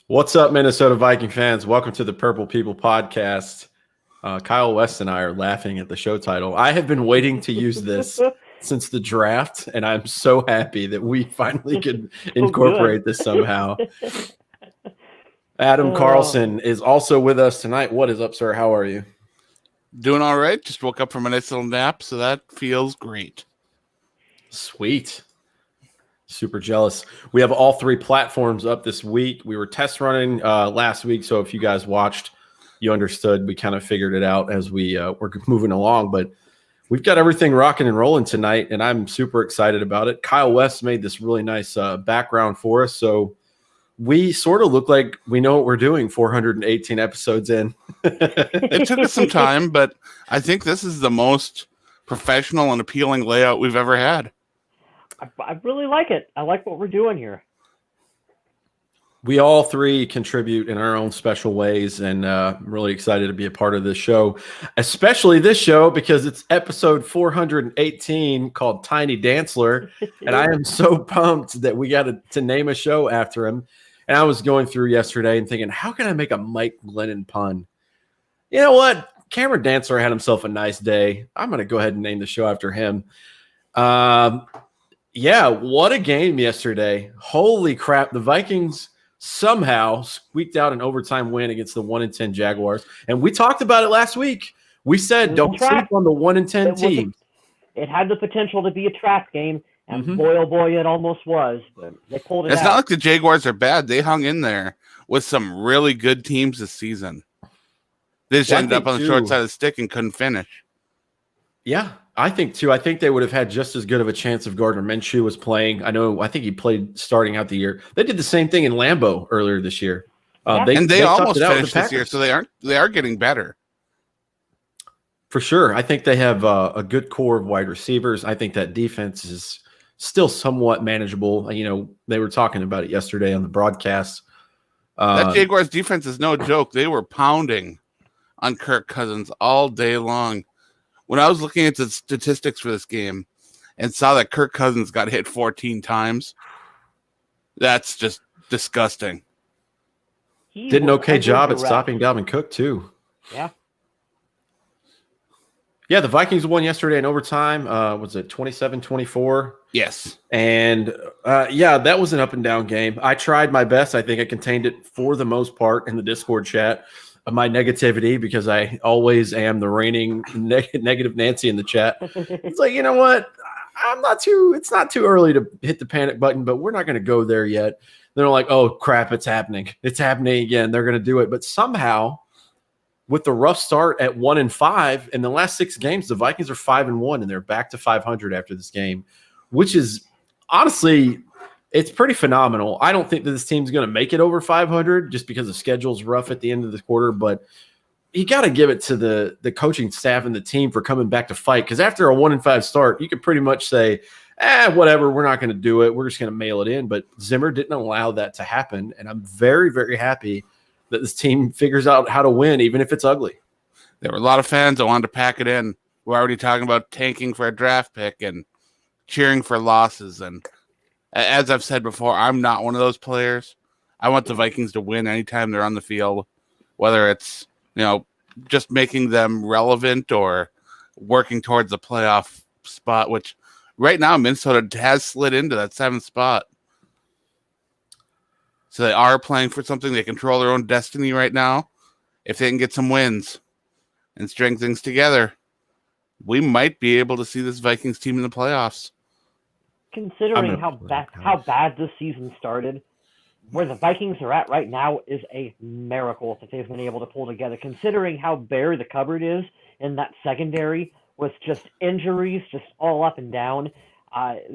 What's up, Minnesota Viking fans? Welcome to the Purple People podcast. Kyle West and I are laughing at the show title. I have been waiting to use this since the draft, and I'm so happy that we finally could incorporate this somehow. Adam Carlson is also with us tonight. What is up, sir? How are you? Doing all right. Just woke up from a nice little nap, so that feels great. Sweet. Super jealous. We have all three platforms up this week. We were test running last week, so if you guys watched, you understood. We kind of figured it out as we were moving along, but we've got everything rocking and rolling tonight, and I'm super excited about it. Kyle West made this really nice background for us, so we sort of look like we know what we're doing 418 episodes in. It took us some time, but I think this is the most professional and appealing layout we've ever had. I really like it. I like what we're doing here. We all three contribute in our own special ways, and I'm really excited to be a part of this show, especially this show because it's episode 418 called Tiny Dantzler, and I am so pumped that we got to name a show after him. And I was going through yesterday and thinking, how can I make a Mike Glennon pun? You know what? Cameron Dantzler had himself a nice day. I'm going to go ahead and name the show after him. Yeah, what a game yesterday. Holy crap. The Vikings somehow squeaked out an overtime win against the 1-10 Jaguars. And we talked about it last week. We said don't sleep on the 1-10 team. It had the potential to be a trap game, and boy, oh boy, it almost was. But they pulled it out. It's not like the Jaguars are bad. They hung in there with some really good teams this season. They just ended up on the short side of the stick and couldn't finish. Yeah, I think too. I think they would have had just as good of a chance if Gardner Minshew was playing. I think he played starting out the year. They did the same thing in Lambeau earlier this year. They almost finished this year, so they are getting better. For sure. I think they have a good core of wide receivers. I think that defense is still somewhat manageable. You know, they were talking about it yesterday on the broadcast. That Jaguars defense is no joke. They were pounding on Kirk Cousins all day long. When I was looking at the statistics for this game and saw that Kirk Cousins got hit 14 times, that's just disgusting. Did an okay job at stopping Dalvin Cook, too. Yeah. Yeah, the Vikings won yesterday in overtime. Was it 27-24? Yes. And, yeah, that was an up-and-down game. I tried my best. I think I contained it for the most part in the Discord chat. My negativity, because I always am the reigning negative Nancy in the chat. It's like, you know what? It's not too early to hit the panic button, but we're not going to go there yet. They're like, oh, crap, it's happening. It's happening again. They're going to do it. But somehow, with the rough start at 1-5, in the last 6 games, the Vikings are 5-1, and they're back to 500 after this game, which is honestly – it's pretty phenomenal. I don't think that this team's going to make it over 500 just because the schedule's rough at the end of the quarter, but you got to give it to the coaching staff and the team for coming back to fight, because after a 1-5 start, you could pretty much say, whatever, we're not going to do it. We're just going to mail it in. But Zimmer didn't allow that to happen, and I'm very, very happy that this team figures out how to win, even if it's ugly. There were a lot of fans that wanted to pack it in. We're already talking about tanking for a draft pick and cheering for losses, and as I've said before, I'm not one of those players. I want the Vikings to win anytime they're on the field, whether it's, just making them relevant or working towards the playoff spot, which right now Minnesota has slid into that 7th spot. So they are playing for something. They control their own destiny right now. If they can get some wins and string things together, we might be able to see this Vikings team in the playoffs. Considering how bad this season started, where the Vikings are at right now is a miracle that they've been able to pull together. Considering how bare the cupboard is in that secondary with just injuries just all up and down,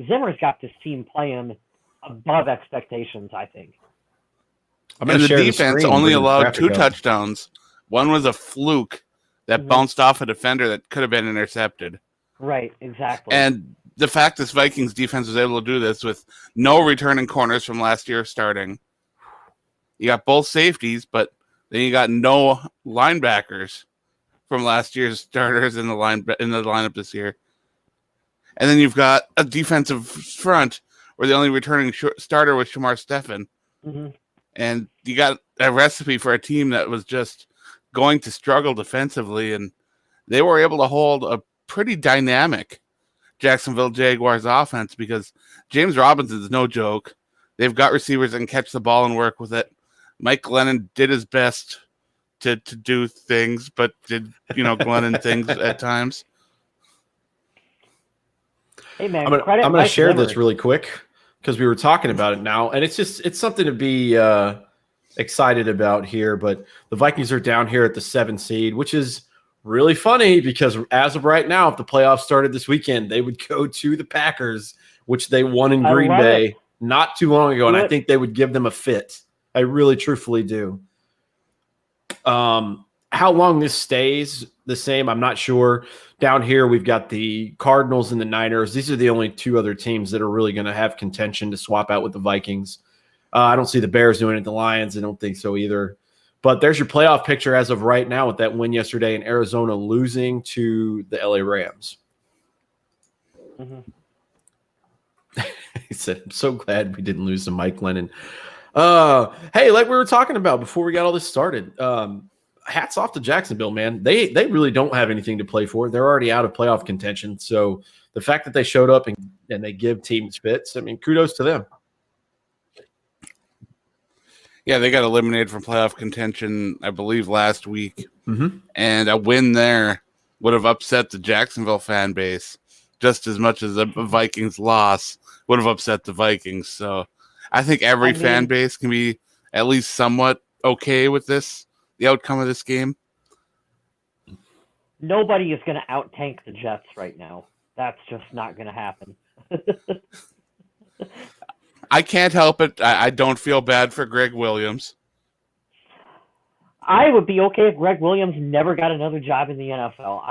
Zimmer's got this team playing above expectations, I think. And the defense only allowed 2 touchdowns. One was a fluke that bounced off a defender that could have been intercepted. Right, exactly. And the fact this Vikings defense was able to do this with no returning corners from last year starting. You got both safeties, but then you got no linebackers from last year's starters in the lineup this year. And then you've got a defensive front where the only returning starter was Shamar Stephen. And And you got a recipe for a team that was just going to struggle defensively, and they were able to hold a pretty dynamic Jacksonville Jaguars offense because James Robinson is no joke. They've got receivers that can catch the ball and work with it. Mike Glennon did his best to do things, but did, Glennon things at times. Hey, man, I'm going to share this really quick because we were talking about it now, and it's something to be excited about here. But the Vikings are down here at the 7 seed, which is really funny because as of right now, if the playoffs started this weekend, they would go to the Packers, which they won in Green Bay not too long ago, and I think they would give them a fit. I really truthfully do. How long this stays the same, I'm not sure. Down here, we've got the Cardinals and the Niners. These are the only 2 other teams that are really going to have contention to swap out with the Vikings. I don't see the Bears doing it. The Lions, I don't think so either. But there's your playoff picture as of right now with that win yesterday in Arizona losing to the LA Rams. Mm-hmm. He said, I'm so glad we didn't lose to Mike Glennon. Hey, like we were talking about before we got all this started, hats off to Jacksonville, man. They really don't have anything to play for. They're already out of playoff contention. So the fact that they showed up and they give teams fits, I mean, kudos to them. Yeah, they got eliminated from playoff contention, I believe, last week. Mm-hmm. And a win there would have upset the Jacksonville fan base just as much as a Vikings loss would have upset the Vikings. So I think every fan base can be at least somewhat okay with this, the outcome of this game. Nobody is going to out-tank the Jets right now. That's just not going to happen. I can't help it. I don't feel bad for Greg Williams. I would be okay if Greg Williams never got another job in the NFL.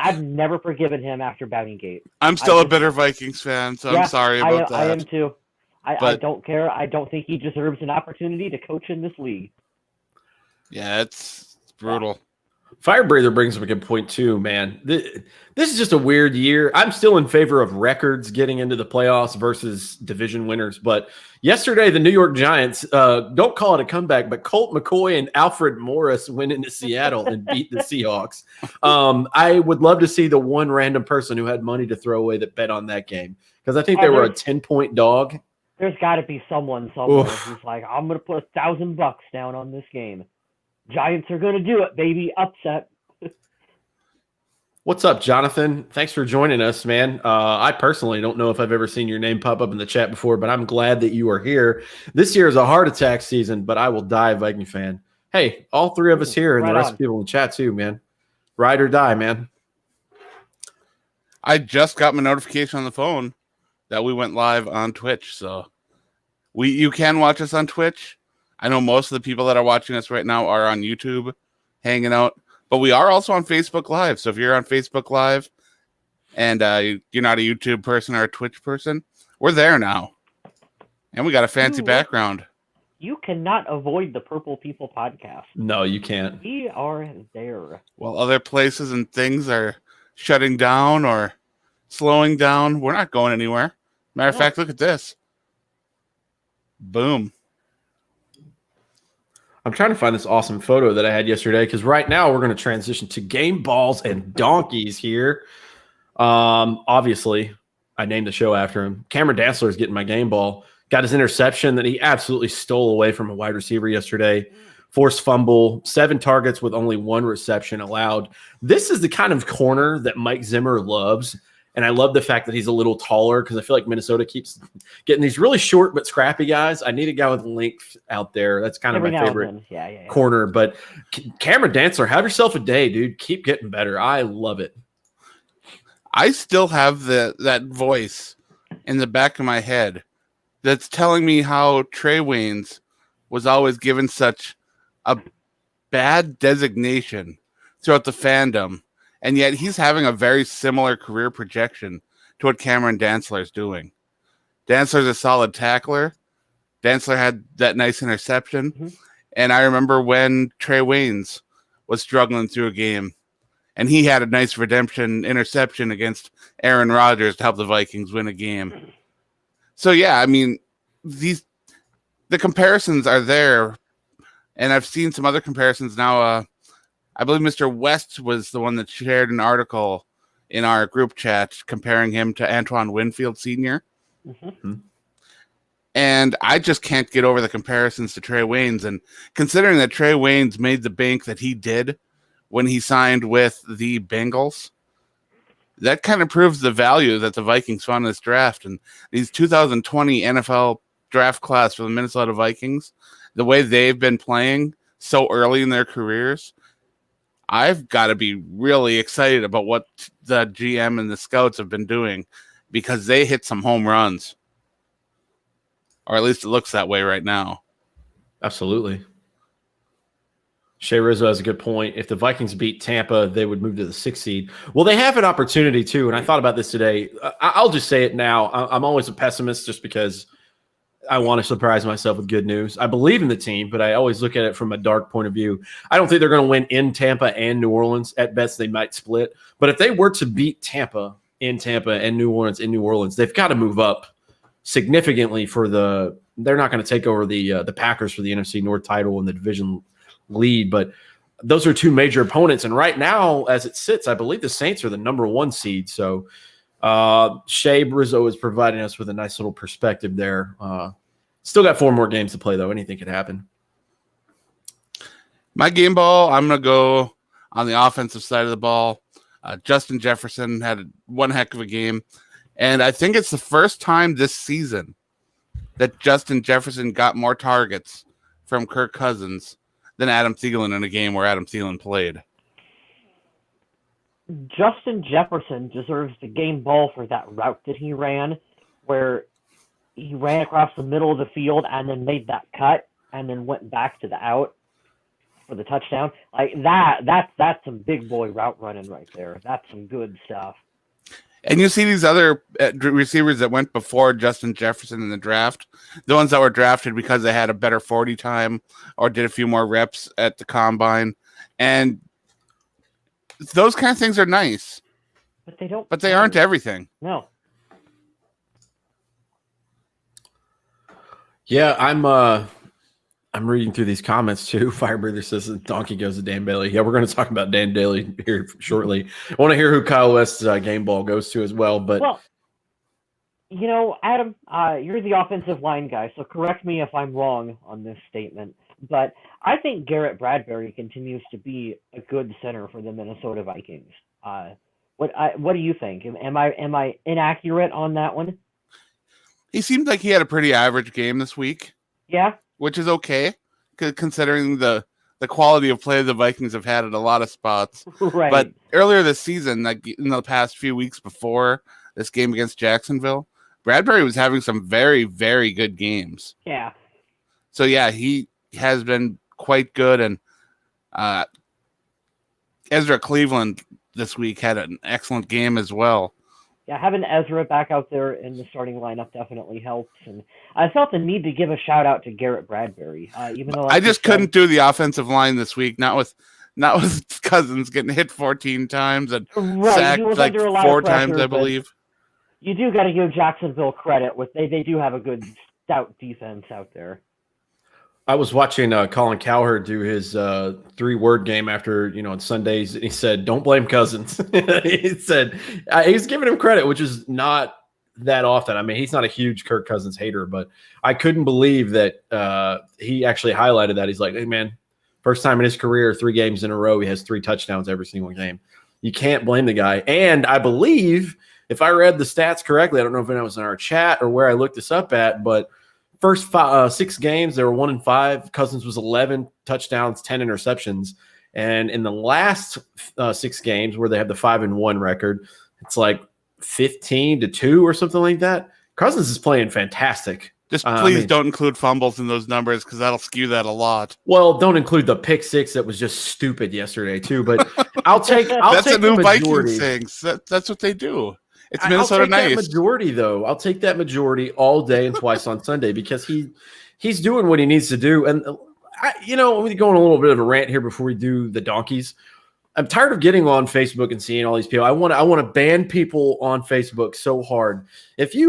I've never forgiven him after Bountygate. I'm still a bitter Vikings fan, so I'm sorry about that. I am too. I don't care. I don't think he deserves an opportunity to coach in this league. Yeah, it's brutal. Fire Breather brings up a good point too, man. This is just a weird year. I'm still in favor of records getting into the playoffs versus division winners. But yesterday, the New York Giants, don't call it a comeback, but Colt McCoy and Alfred Morris went into Seattle and beat the Seahawks. I would love to see the one random person who had money to throw away that bet on that game because I think they were a 10-point dog. There's got to be someone somewhere who's like, I'm going to put $1,000 down on this game. Giants are going to do it, baby. Upset. What's up, Jonathan? Thanks for joining us, man. I personally don't know if I've ever seen your name pop up in the chat before, but I'm glad that you are here. This year is a heart attack season, but I will die Viking fan. Hey, all 3 of us here and the rest of people in the chat too, man. Ride or die, man. I just got my notification on the phone that we went live on Twitch, so you can watch us on Twitch. I know most of the people that are watching us right now are on YouTube hanging out, but we are also on Facebook Live. So if you're on Facebook Live and you're not a YouTube person or a Twitch person, we're there now. And we got a fancy background. You cannot avoid the Purple People podcast. No, you can't. We are there. While other places and things are shutting down or slowing down, we're not going anywhere. Matter of fact, look at this. Boom. I'm trying to find this awesome photo that I had yesterday because right now we're going to transition to game balls and donkeys here. Obviously, I named the show after him. Cameron Dantzler is getting my game ball. Got his interception that he absolutely stole away from a wide receiver yesterday. Forced fumble, 7 targets with only 1 reception allowed. This is the kind of corner that Mike Zimmer loves. And I love the fact that he's a little taller because I feel like Minnesota keeps getting these really short but scrappy guys. I need a guy with length out there. That's kind of my favorite corner. But Cameron Dantzler, have yourself a day, dude. Keep getting better. I love it. I still have that voice in the back of my head that's telling me how Trey Waynes was always given such a bad designation throughout the fandom. And yet he's having a very similar career projection to what Cameron Dantzler is doing. Dantzler's a solid tackler. Dantzler had that nice interception. Mm-hmm. And I remember when Trey Waynes was struggling through a game and he had a nice redemption interception against Aaron Rodgers to help the Vikings win a game. So, yeah, I mean, the comparisons are there, and I've seen some other comparisons now. I believe Mr. West was the one that shared an article in our group chat comparing him to Antoine Winfield Sr. Mm-hmm. And I just can't get over the comparisons to Trey Waynes. And considering that Trey Waynes made the bank that he did when he signed with the Bengals, that kind of proves the value that the Vikings found in this draft. And these 2020 NFL draft class for the Minnesota Vikings, the way they've been playing so early in their careers, I've got to be really excited about what the GM and the scouts have been doing, because they hit some home runs. Or at least it looks that way right now. Absolutely. Shea Rizzo has a good point. If the Vikings beat Tampa, they would move to the 6th seed. Well, they have an opportunity too, and I thought about this today. I'll just say it now. I'm always a pessimist just because I want to surprise myself with good news. I believe in the team, but I always look at it from a dark point of view. I don't think they're going to win in Tampa and New Orleans. At best, they might split. But if they were to beat Tampa in Tampa and New Orleans in New Orleans, they've got to move up significantly they're not going to take over the Packers for the NFC North title and the division lead, but those are two major opponents. And right now, as it sits, I believe the Saints are the number 1 seed. So Shea Rizzo is providing us with a nice little perspective there. Still got 4 more games to play, though. Anything could happen. My game ball, I'm going to go on the offensive side of the ball. Justin Jefferson had one heck of a game. And I think it's the first time this season that Justin Jefferson got more targets from Kirk Cousins than Adam Thielen in a game where Adam Thielen played. Justin Jefferson deserves the game ball for that route that he ran, where he ran across the middle of the field and then made that cut and then went back to the out for the touchdown. Like that's some big boy route running right there. That's some good stuff. And you see these other receivers that went before Justin Jefferson in the draft, the ones that were drafted because they had a better 40 time or did a few more reps at the combine. And those kind of things are nice. But they aren't everything. No. Yeah, I'm reading through these comments too. Firebreather says the donkey goes to Dan Bailey. Yeah, we're going to talk about Dan Bailey here shortly. I want to hear who Kyle West's game ball goes to as well. But Adam, you're the offensive line guy, so correct me if I'm wrong on this statement. But I think Garrett Bradbury continues to be a good center for the Minnesota Vikings. What do you think? Am I inaccurate on that one? He seemed like he had a pretty average game this week. Yeah. Which is okay, considering the quality of play the Vikings have had at a lot of spots. Right. But earlier this season, like in the past few weeks before this game against Jacksonville, Bradbury was having some very, very good games. Yeah. So, yeah, he has been quite good. And Ezra Cleveland this week had an excellent game as well. Yeah, having Ezra back out there in the starting lineup definitely helps, and I felt the need to give a shout out to Garrett Bradbury, even though I just couldn't do the offensive line this week, not with Cousins getting hit 14 times and sacked like 4 times, I believe. You do got to give Jacksonville credit with they do have a good stout defense out there. I was watching Colin Cowherd do his 3-word game after, on Sundays, and he said, "Don't blame Cousins." He said he's giving him credit, which is not that often. I mean, he's not a huge Kirk Cousins hater, but I couldn't believe that he actually highlighted that. He's like, "Hey, man, first time in his career, 3 games in a row, he has 3 touchdowns every single game. You can't blame the guy." And I believe, if I read the stats correctly, I don't know if it was in our chat or where I looked this up at, but first 6 games, they were 1-5. Cousins was 11 touchdowns, 10 interceptions. And in the last 6 games where they have the 5-1 record, it's like 15-2 or something like that. Cousins is playing fantastic. Just please don't include fumbles in those numbers because that'll skew that a lot. Well, don't include the pick 6 that was just stupid yesterday too. But I'll take that's take a new Vikings thing. That's what they do. It's Minnesota nice. That majority, though. I'll take that majority all day and twice on Sunday because he's doing what he needs to do. And, we're going a little bit of a rant here before we do the donkeys. I'm tired of getting on Facebook and seeing all these people. I want to ban people on Facebook so hard.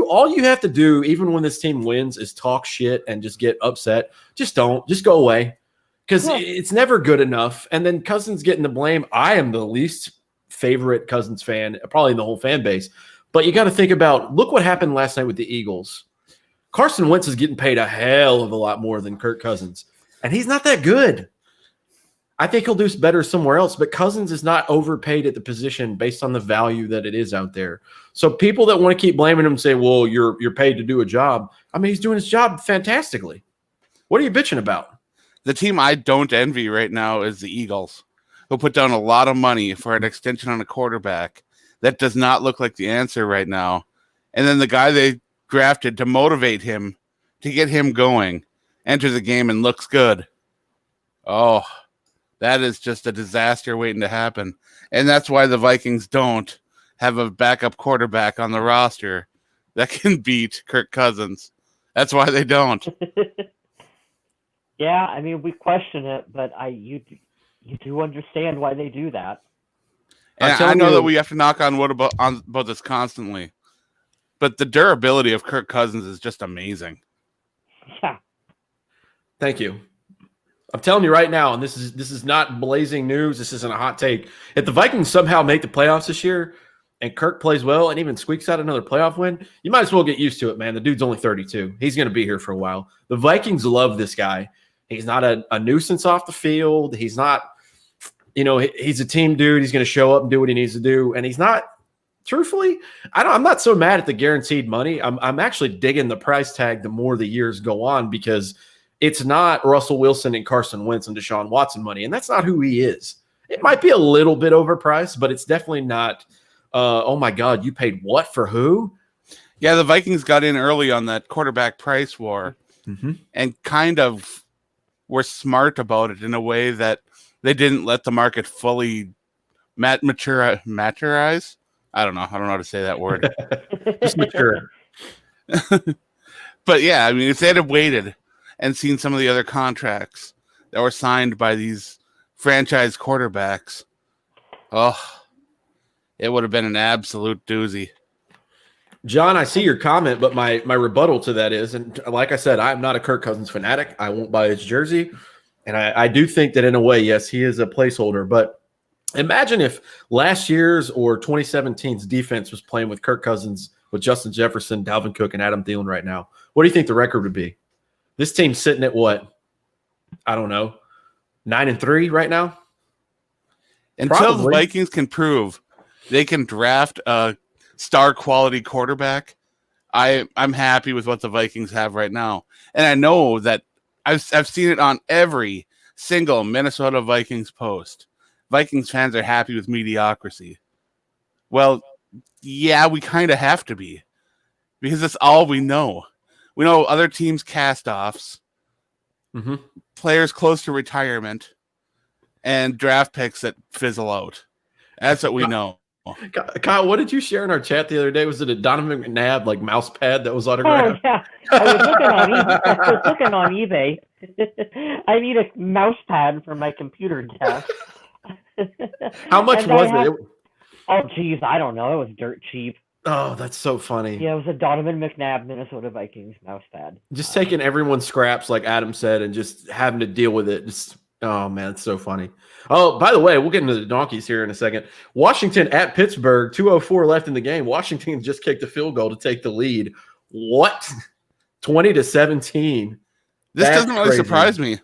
All you have to do, even when this team wins, is talk shit and just get upset. Just go away, because it's never good enough. And then Cousins getting the blame. I am the least favorite Cousins fan, probably in the whole fan base. But you got to think about, look what happened last night with the Eagles. Carson Wentz is getting paid a hell of a lot more than Kirk Cousins, and he's not that good. I think he'll do better somewhere else, but Cousins is not overpaid at the position based on the value that it is out there. So people that want to keep blaming him say, well, you're paid to do a job. I mean, he's doing his job fantastically. What are you bitching about? The team I don't envy right now is the Eagles, who put down a lot of money for an extension on a quarterback that does not look like the answer right now. And then the guy they drafted to motivate him, to get him going, enters the game and looks good. Oh, that is just a disaster waiting to happen. And that's why the Vikings don't have a backup quarterback on the roster that can beat Kirk Cousins. That's why they don't. Yeah, I mean, we question it, but you do understand why they do that. And I know that we have to knock on wood about this constantly, but the durability of Kirk Cousins is just amazing. Yeah. Thank you. I'm telling you right now, and this is not blazing news. This isn't a hot take. If the Vikings somehow make the playoffs this year and Kirk plays well and even squeaks out another playoff win, you might as well get used to it, man. The dude's only 32. He's going to be here for a while. The Vikings love this guy. He's not a nuisance off the field. He's not, he's a team dude. He's going to show up and do what he needs to do. And he's not, truthfully, I'm not so mad at the guaranteed money. I'm actually digging the price tag the more the years go on, because it's not Russell Wilson and Carson Wentz and Deshaun Watson money, and that's not who he is. It might be a little bit overpriced, but it's definitely not, oh, my God, you paid what for who? Yeah, the Vikings got in early on that quarterback price war and kind of were smart about it in a way that they didn't let the market fully maturize. I don't know how to say that word. Just mature. But yeah, I mean, if they had waited and seen some of the other contracts that were signed by these franchise quarterbacks, it would have been an absolute doozy. John, I see your comment, but my rebuttal to that is, and like I said, I'm not a Kirk Cousins fanatic. I won't buy his jersey. And I do think that in a way, yes, he is a placeholder. But imagine if last year's or 2017's defense was playing with Kirk Cousins, with Justin Jefferson, Dalvin Cook, and Adam Thielen right now. What do you think the record would be? This team's sitting at what? I don't know, 9-3 right now? Until the Vikings can prove they can draft a star quality quarterback, I'm happy with what the Vikings have right now. And I know that I've seen it on every single Minnesota Vikings post. Vikings fans are happy with mediocrity. Well, yeah, we kind of have to be, because that's all we know. We know other teams' cast-offs, players close to retirement, and draft picks that fizzle out. That's what we know. Kyle, what did you share in our chat the other day? Was it a Donovan McNabb mouse pad that was autographed? Oh yeah, I was looking on eBay. I need a mouse pad for my computer desk. How much was it? Oh geez, I don't know. It was dirt cheap. Oh, that's so funny. Yeah, it was a Donovan McNabb Minnesota Vikings mouse pad. Just taking everyone's scraps, like Adam said, and just having to deal with it. Oh man, it's so funny. Oh, by the way, we'll get into the donkeys here in a second. Washington at Pittsburgh, 2:04 left in the game. Washington just kicked a field goal to take the lead. What? 20-17. This doesn't really surprise me.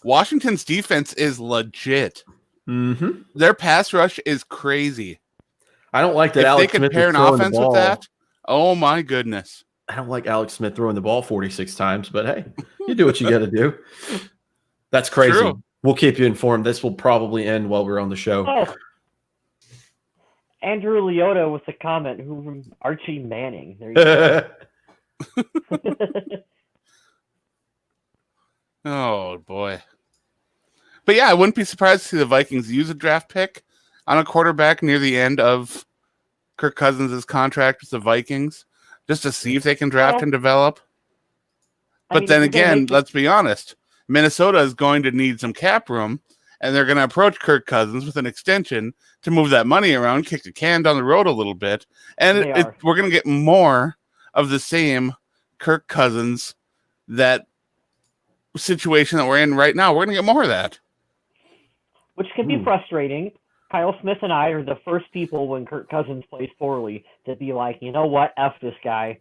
Washington's defense is legit. Their pass rush is crazy. I don't like that. If Alex they could Smith pair an offense with that, oh my goodness. I don't like Alex Smith throwing the ball 46 times, but hey, you do what you got to do. That's crazy. True. We'll keep you informed. This will probably end while we're on the show. Oh. Andrew Leota with a comment. Archie Manning. There you go. Oh boy. But yeah, I wouldn't be surprised to see the Vikings use a draft pick on a quarterback near the end of Kirk Cousins' contract with the Vikings, just to see if they can draft and develop. But then again, let's be honest. Minnesota is going to need some cap room, and they're going to approach Kirk Cousins with an extension to move that money around, kick the can down the road a little bit, and we're going to get more of the same Kirk Cousins, that situation that we're in right now. We're going to get more of that. Which can be frustrating. Kyle Smith and I are the first people when Kirk Cousins plays poorly to be like, you know what, F this guy.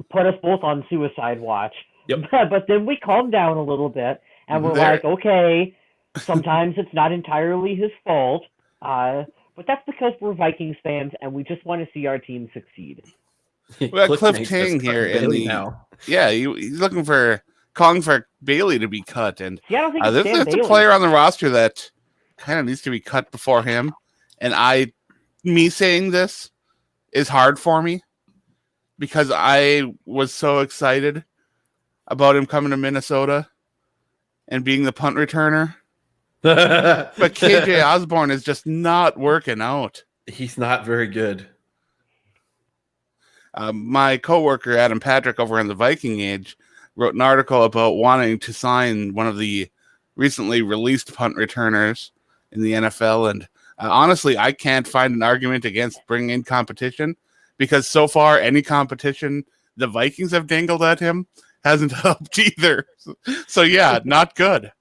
Put us both on suicide watch. Yep. But then we calm down a little bit, and we're like, okay, sometimes it's not entirely his fault, but that's because we're Vikings fans, and we just want to see our team succeed. We got Cliff Tang here in the now. Yeah, he's calling for Bailey to be cut, and I don't think there's a player on the roster that kind of needs to be cut before him, and me saying this is hard for me because I was so excited about him coming to Minnesota and being the punt returner. But KJ Osborne is just not working out. He's not very good. My coworker Adam Patrick over on the Viking Age wrote an article about wanting to sign one of the recently released punt returners in the NFL. And honestly, I can't find an argument against bringing in competition because so far any competition the Vikings have dangled at him hasn't helped either. So yeah, not good.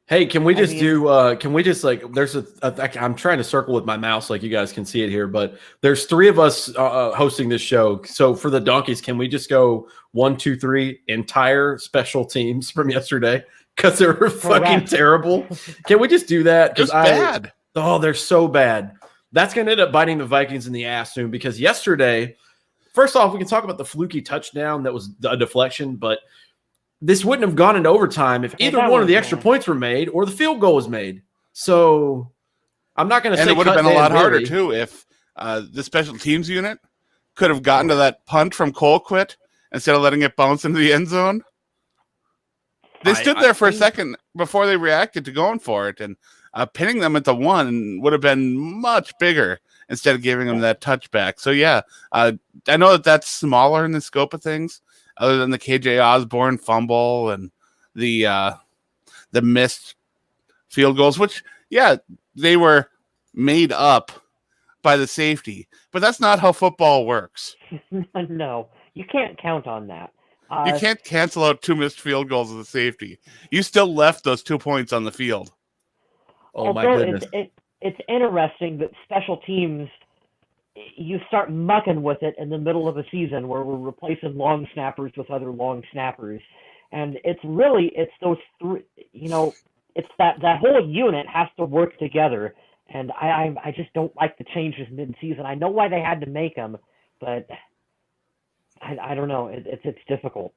Hey, can we just there's I'm trying to circle with my mouse like you guys can see it here, but there's three of us hosting this show. So for the Donkeys, can we just go 1, 2, 3 entire special teams from yesterday? Because they were fucking terrible. Can we just do that? Because bad. Oh, they're so bad. That's going to end up biting the Vikings in the ass soon because yesterday, first off, we can talk about the fluky touchdown that was a deflection, but this wouldn't have gone into overtime if either one of the extra points were made or the field goal was made. So I'm not going to say it would have been a lot harder, too, if the special teams unit could have gotten to that punt from Colquitt instead of letting it bounce into the end zone. They stood there for a second before they reacted to going for it, and pinning them at the 1 would have been much bigger instead of giving them that touchback. So, yeah, I know that's smaller in the scope of things, other than the KJ Osborne fumble and the missed field goals, which, yeah, they were made up by the safety. But that's not how football works. No, you can't count on that. You can't cancel out 2 missed field goals as a safety. You still left those 2 points on the field. Oh, my goodness. It's interesting that special teams, you start mucking with it in the middle of a season where we're replacing long snappers with other long snappers. And it's those three, it's that whole unit has to work together. And I just don't like the changes mid-season. I know why they had to make them, but I don't know. It's difficult.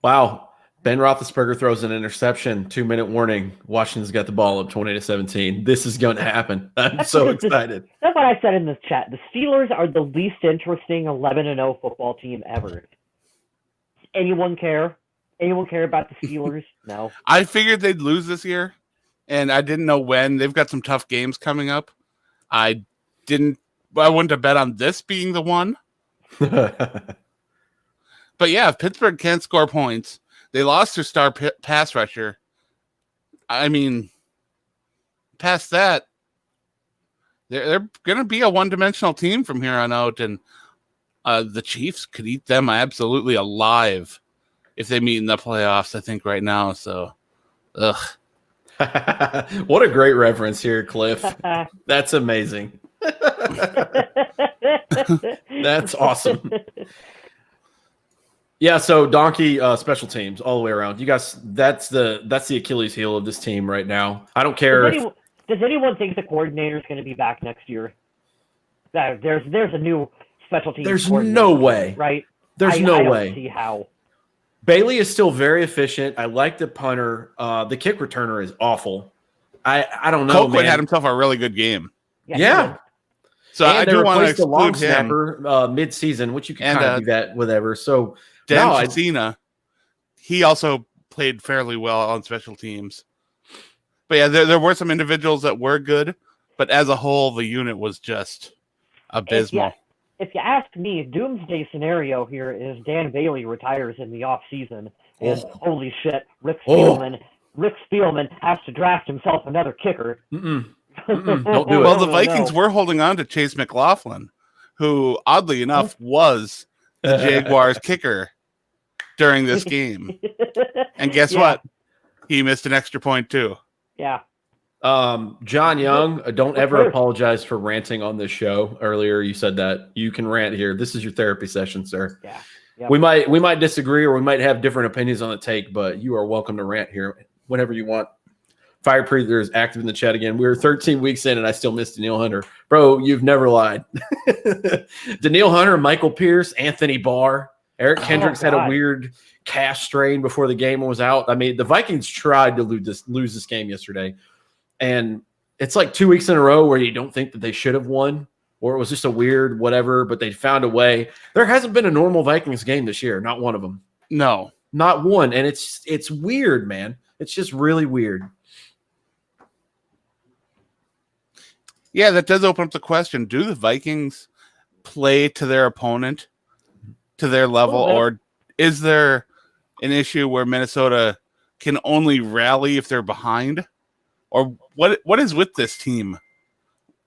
Wow. Ben Roethlisberger throws an interception, 2-minute warning. Washington's got the ball up 20-17. This is going to happen. I'm so excited. That's what I said in the chat. The Steelers are the least interesting 11-0 football team ever. Anyone care? Anyone care about the Steelers? No. I figured they'd lose this year, and I didn't know when. They've got some tough games coming up. I wouldn't have bet on this being the one. But yeah, if Pittsburgh can't score points, they lost their star pass rusher. I mean, past that, they're going to be a one-dimensional team from here on out, and the Chiefs could eat them absolutely alive if they meet in the playoffs, I think, right now. So, ugh. What a great reference here, Cliff. That's amazing. That's awesome. Yeah, so Donkey special teams all the way around. You guys, that's the Achilles heel of this team right now. I don't care. Does anyone think the coordinator is going to be back next year? There's a new special teams. There's no way, right? There's no way. I don't see how. Bailey is still very efficient. I like the punter. The kick returner is awful. I don't know. Colquitt had himself a really good game. Yeah. So I do want to exclude long him. Snapper mid-season, which you can kind of do that whatever. So Dan he also played fairly well on special teams. But yeah, there were some individuals that were good, but as a whole, the unit was just abysmal. If you ask me, doomsday scenario here is Dan Bailey retires in the off season, and holy shit, Rick Rick Spielman has to draft himself another kicker. Don't do it. Well, the Vikings were holding on to Chase McLaughlin, who, oddly enough, was the Jaguars kicker during this game. And guess what? He missed an extra point, too. Yeah. John Young, don't ever apologize for ranting on this show. Earlier, you said that you can rant here. This is your therapy session, sir. Yeah. Yep. We might disagree or we might have different opinions on the take, but you are welcome to rant here whenever you want. Fire Breather is active in the chat again. We were 13 weeks in, and I still missed Danielle Hunter. Bro, you've never lied. Danielle Hunter, Michael Pierce, Anthony Barr. Eric Kendricks had a weird calf strain before the game was out. I mean, the Vikings tried to lose this game yesterday, and it's like 2 weeks in a row where you don't think that they should have won, or it was just a weird whatever, but they found a way. There hasn't been a normal Vikings game this year, not one of them. No. Not one, and it's weird, man. It's just really weird. Yeah, that does open up the question. Do the Vikings play to their opponent, to their level, or is there an issue where Minnesota can only rally if they're behind? Or what is with this team?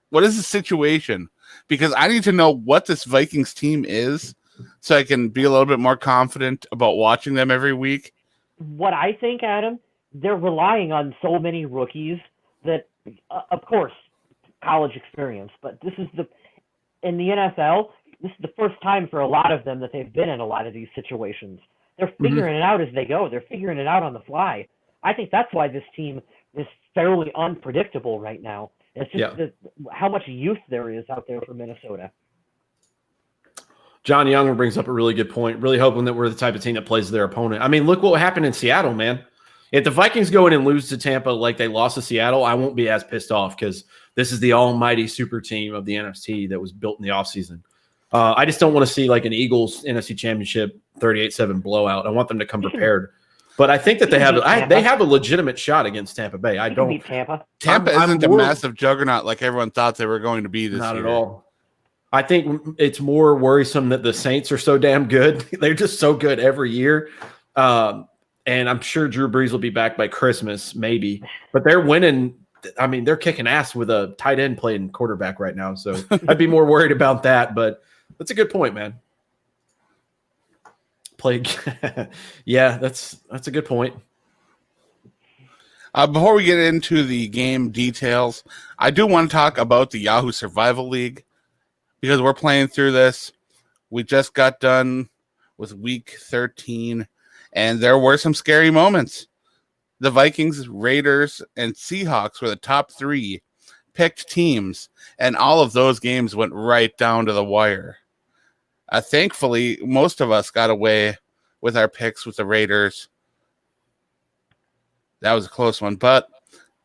What is the situation? Because I need to know what this Vikings team is so I can be a little bit more confident about watching them every week. What I think, Adam, they're relying on so many rookies that, of course, college experience, but this is in the NFL, this is the first time for a lot of them that they've been in a lot of these situations. They're figuring it out as they go. They're figuring it out on the fly. I think that's why this team is fairly unpredictable right now. It's just how much youth there is out there for Minnesota. John Young brings up a really good point. Really hoping that we're the type of team that plays their opponent. I mean, look what happened in Seattle, man. If the Vikings go in and lose to Tampa like they lost to Seattle, I won't be as pissed off because this is the almighty super team of the NFC that was built in the offseason. I just don't want to see like an Eagles NFC Championship 38-7 blowout. I want them to come prepared. But I think that they have a legitimate shot against Tampa Bay. I don't beat Tampa. Tampa isn't a massive juggernaut like everyone thought they were going to be this year. Not at all. I think it's more worrisome that the Saints are so damn good. They're just so good every year. And I'm sure Drew Brees will be back by Christmas, maybe. But they're winning. I mean, they're kicking ass with a tight end playing quarterback right now. So I'd be more worried about that. But that's a good point, man. Yeah, that's a good point. Before we get into the game details, I do want to talk about the Yahoo Survival League because we're playing through this. We just got done with week 13, and there were some scary moments. The Vikings, Raiders, and Seahawks were the top three picked teams, and all of those games went right down to the wire. Thankfully, most of us got away with our picks with the Raiders. That was a close one, but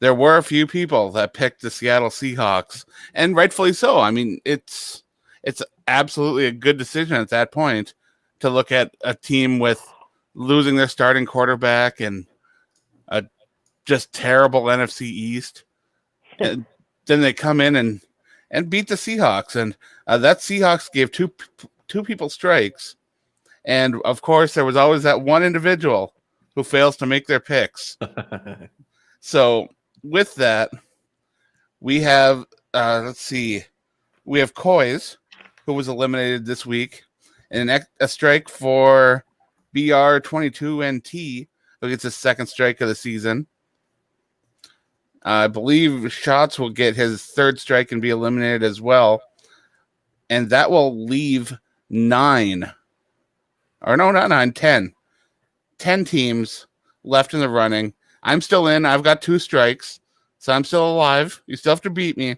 there were a few people that picked the Seattle Seahawks, and rightfully so. I mean, it's absolutely a good decision at that point to look at a team with losing their starting quarterback and a just terrible NFC East. And then they come in and beat the Seahawks, and that Seahawks gave two people strikes. And, of course, there was always that one individual who fails to make their picks. So, with that, we have, we have Coys, who was eliminated this week, and a strike for BR22NT, who gets his second strike of the season. I believe Schatz will get his third strike and be eliminated as well. And that will leave 10 teams left in the running. I'm still in. I've got 2 strikes, so I'm still alive. You still have to beat me.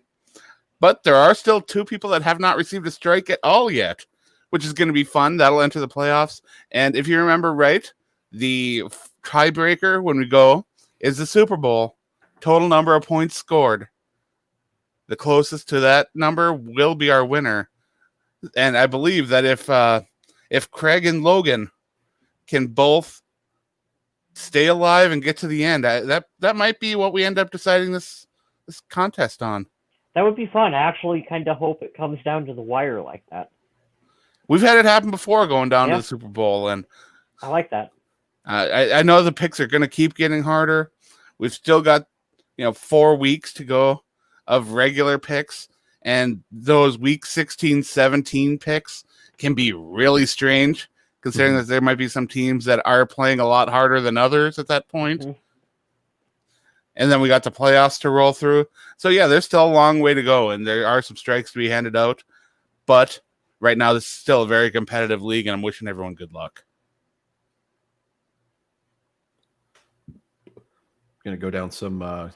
But there are still 2 people that have not received a strike at all yet, which is going to be fun. That'll enter the playoffs. And if you remember right, the tiebreaker when we go is the Super Bowl. Total number of points scored. The closest to that number will be our winner. And I believe that if Craig and Logan can both stay alive and get to the end, that might be what we end up deciding this contest on. That would be fun. I actually kind of hope it comes down to the wire like that. We've had it happen before going down to the Super Bowl, and I like that. I know the picks are going to keep getting harder, We've still got 4 weeks to go of regular picks, and those week 16, 17 picks can be really strange, considering that there might be some teams that are playing a lot harder than others at that point. And then we got the playoffs to roll through. So, yeah, there's still a long way to go, and there are some strikes to be handed out. But right now, this is still a very competitive league, and I'm wishing everyone good luck. Going to go down some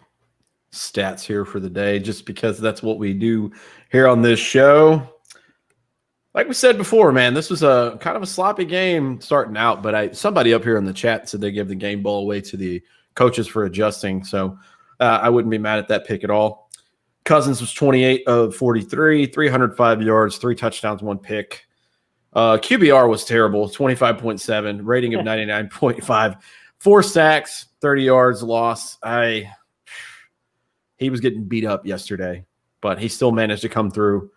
stats here for the day, just because that's what we do here on this show. Like we said before, man, this was a kind of a sloppy game starting out, but somebody up here in the chat said they give the game ball away to the coaches for adjusting, so I wouldn't be mad at that pick at all. Cousins was 28 of 43, 305 yards, 3 touchdowns, 1 pick. QBR was terrible, 25.7, rating of 99.5, 4 sacks, 30 yards loss. He was getting beat up yesterday, but he still managed to come through.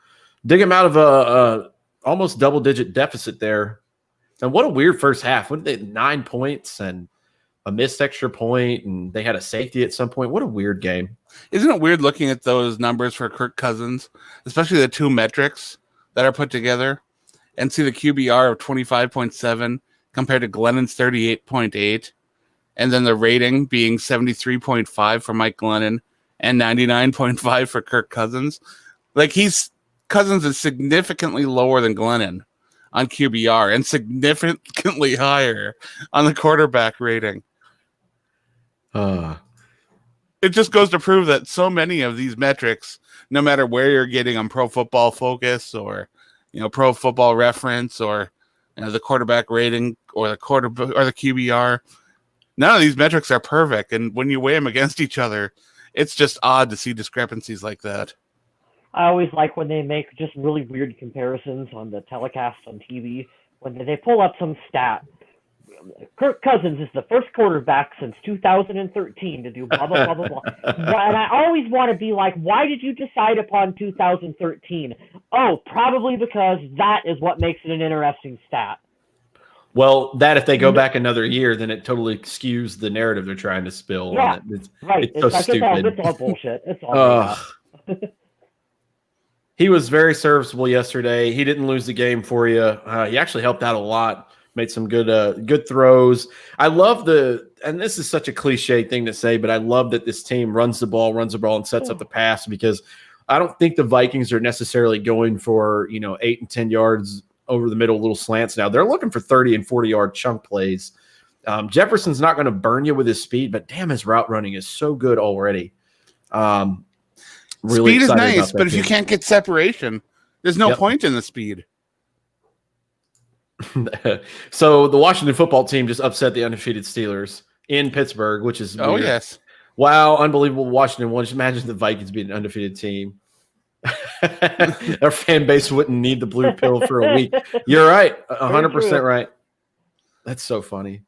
Dig him out of a almost double-digit deficit there. And what a weird first half. What did they 9 points and a missed extra point, and they had a safety at some point. What a weird game. Isn't it weird looking at those numbers for Kirk Cousins, especially the 2 metrics that are put together, and see the QBR of 25.7 compared to Glennon's 38.8, and then the rating being 73.5 for Mike Glennon and 99.5 for Kirk Cousins. Like, Cousins is significantly lower than Glennon on QBR and significantly higher on the quarterback rating. It just goes to prove that so many of these metrics, no matter where you're getting on Pro Football Focus or Pro Football Reference or the quarterback rating or the QBR, none of these metrics are perfect. And when you weigh them against each other, it's just odd to see discrepancies like that. I always like when they make just really weird comparisons on the telecast on TV, when they pull up some stat. Kirk Cousins is the first quarterback since 2013 to do blah, blah, blah, blah, blah. And I always want to be like, why did you decide upon 2013? Oh, probably because that is what makes it an interesting stat. Well, that if they go back another year, then it totally skews the narrative they're trying to spill. Yeah, right. It's so stupid. It's all bullshit. It's all He was very serviceable yesterday. He didn't lose the game for you. He actually helped out a lot. Made some good throws. I love and this is such a cliche thing to say, but I love that this team runs the ball and sets up the pass, because I don't think the Vikings are necessarily going for 8 and 10 yards over the middle, little slants. Now they're looking for 30 and 40-yard chunk plays. Jefferson's not going to burn you with his speed, but damn, his route running is so good already. Really speed is nice, but if you can't get separation, there's no point in the speed. So the Washington football team just upset the undefeated Steelers in Pittsburgh, which is weird. Yes. Wow, unbelievable. Washington won. Just imagine the Vikings being an undefeated team. Our fan base wouldn't need the blue pill for a week. You're right. 100% right. That's so funny.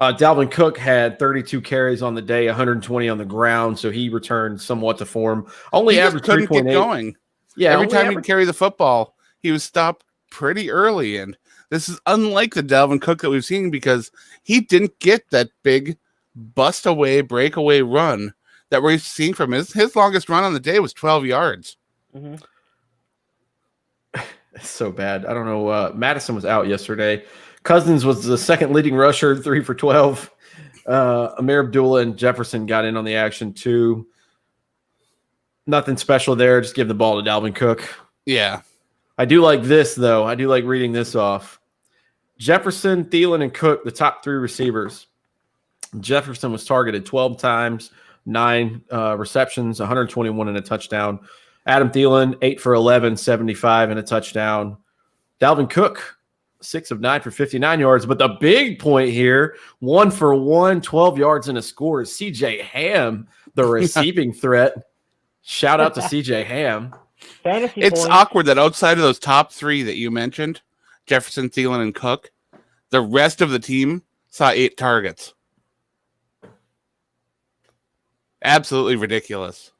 Dalvin Cook had 32 carries on the day, 120 on the ground, so he returned somewhat to form. Only averaged 3.8. Couldn't get going. Yeah, every time he'd carry the football, he was stopped pretty early, and this is unlike the Dalvin Cook that we've seen, because he didn't get that big bust away, breakaway run that we're seeing from his longest run on the day was 12 yards. Mm-hmm. It's so bad. I don't know. Madison was out yesterday. Cousins was the second leading rusher, 3 for 12. Amir Abdullah and Jefferson got in on the action too. Nothing special there. Just give the ball to Dalvin Cook. Yeah. I do like this, though. I do like reading this off. Jefferson, Thielen, and Cook, the top 3 receivers. Jefferson was targeted 12 times, 9 receptions, 121 and a touchdown. Adam Thielen, 8 for 11, 75 and a touchdown. Dalvin Cook, 6 of 9 for 59 yards. But the big point here, 1 for 1, 12 yards and a score, is CJ Ham, the receiving threat. Shout out to CJ Ham. It's awkward that outside of those top 3 that you mentioned, Jefferson, Thielen, and Cook, the rest of the team saw 8 targets. Absolutely ridiculous.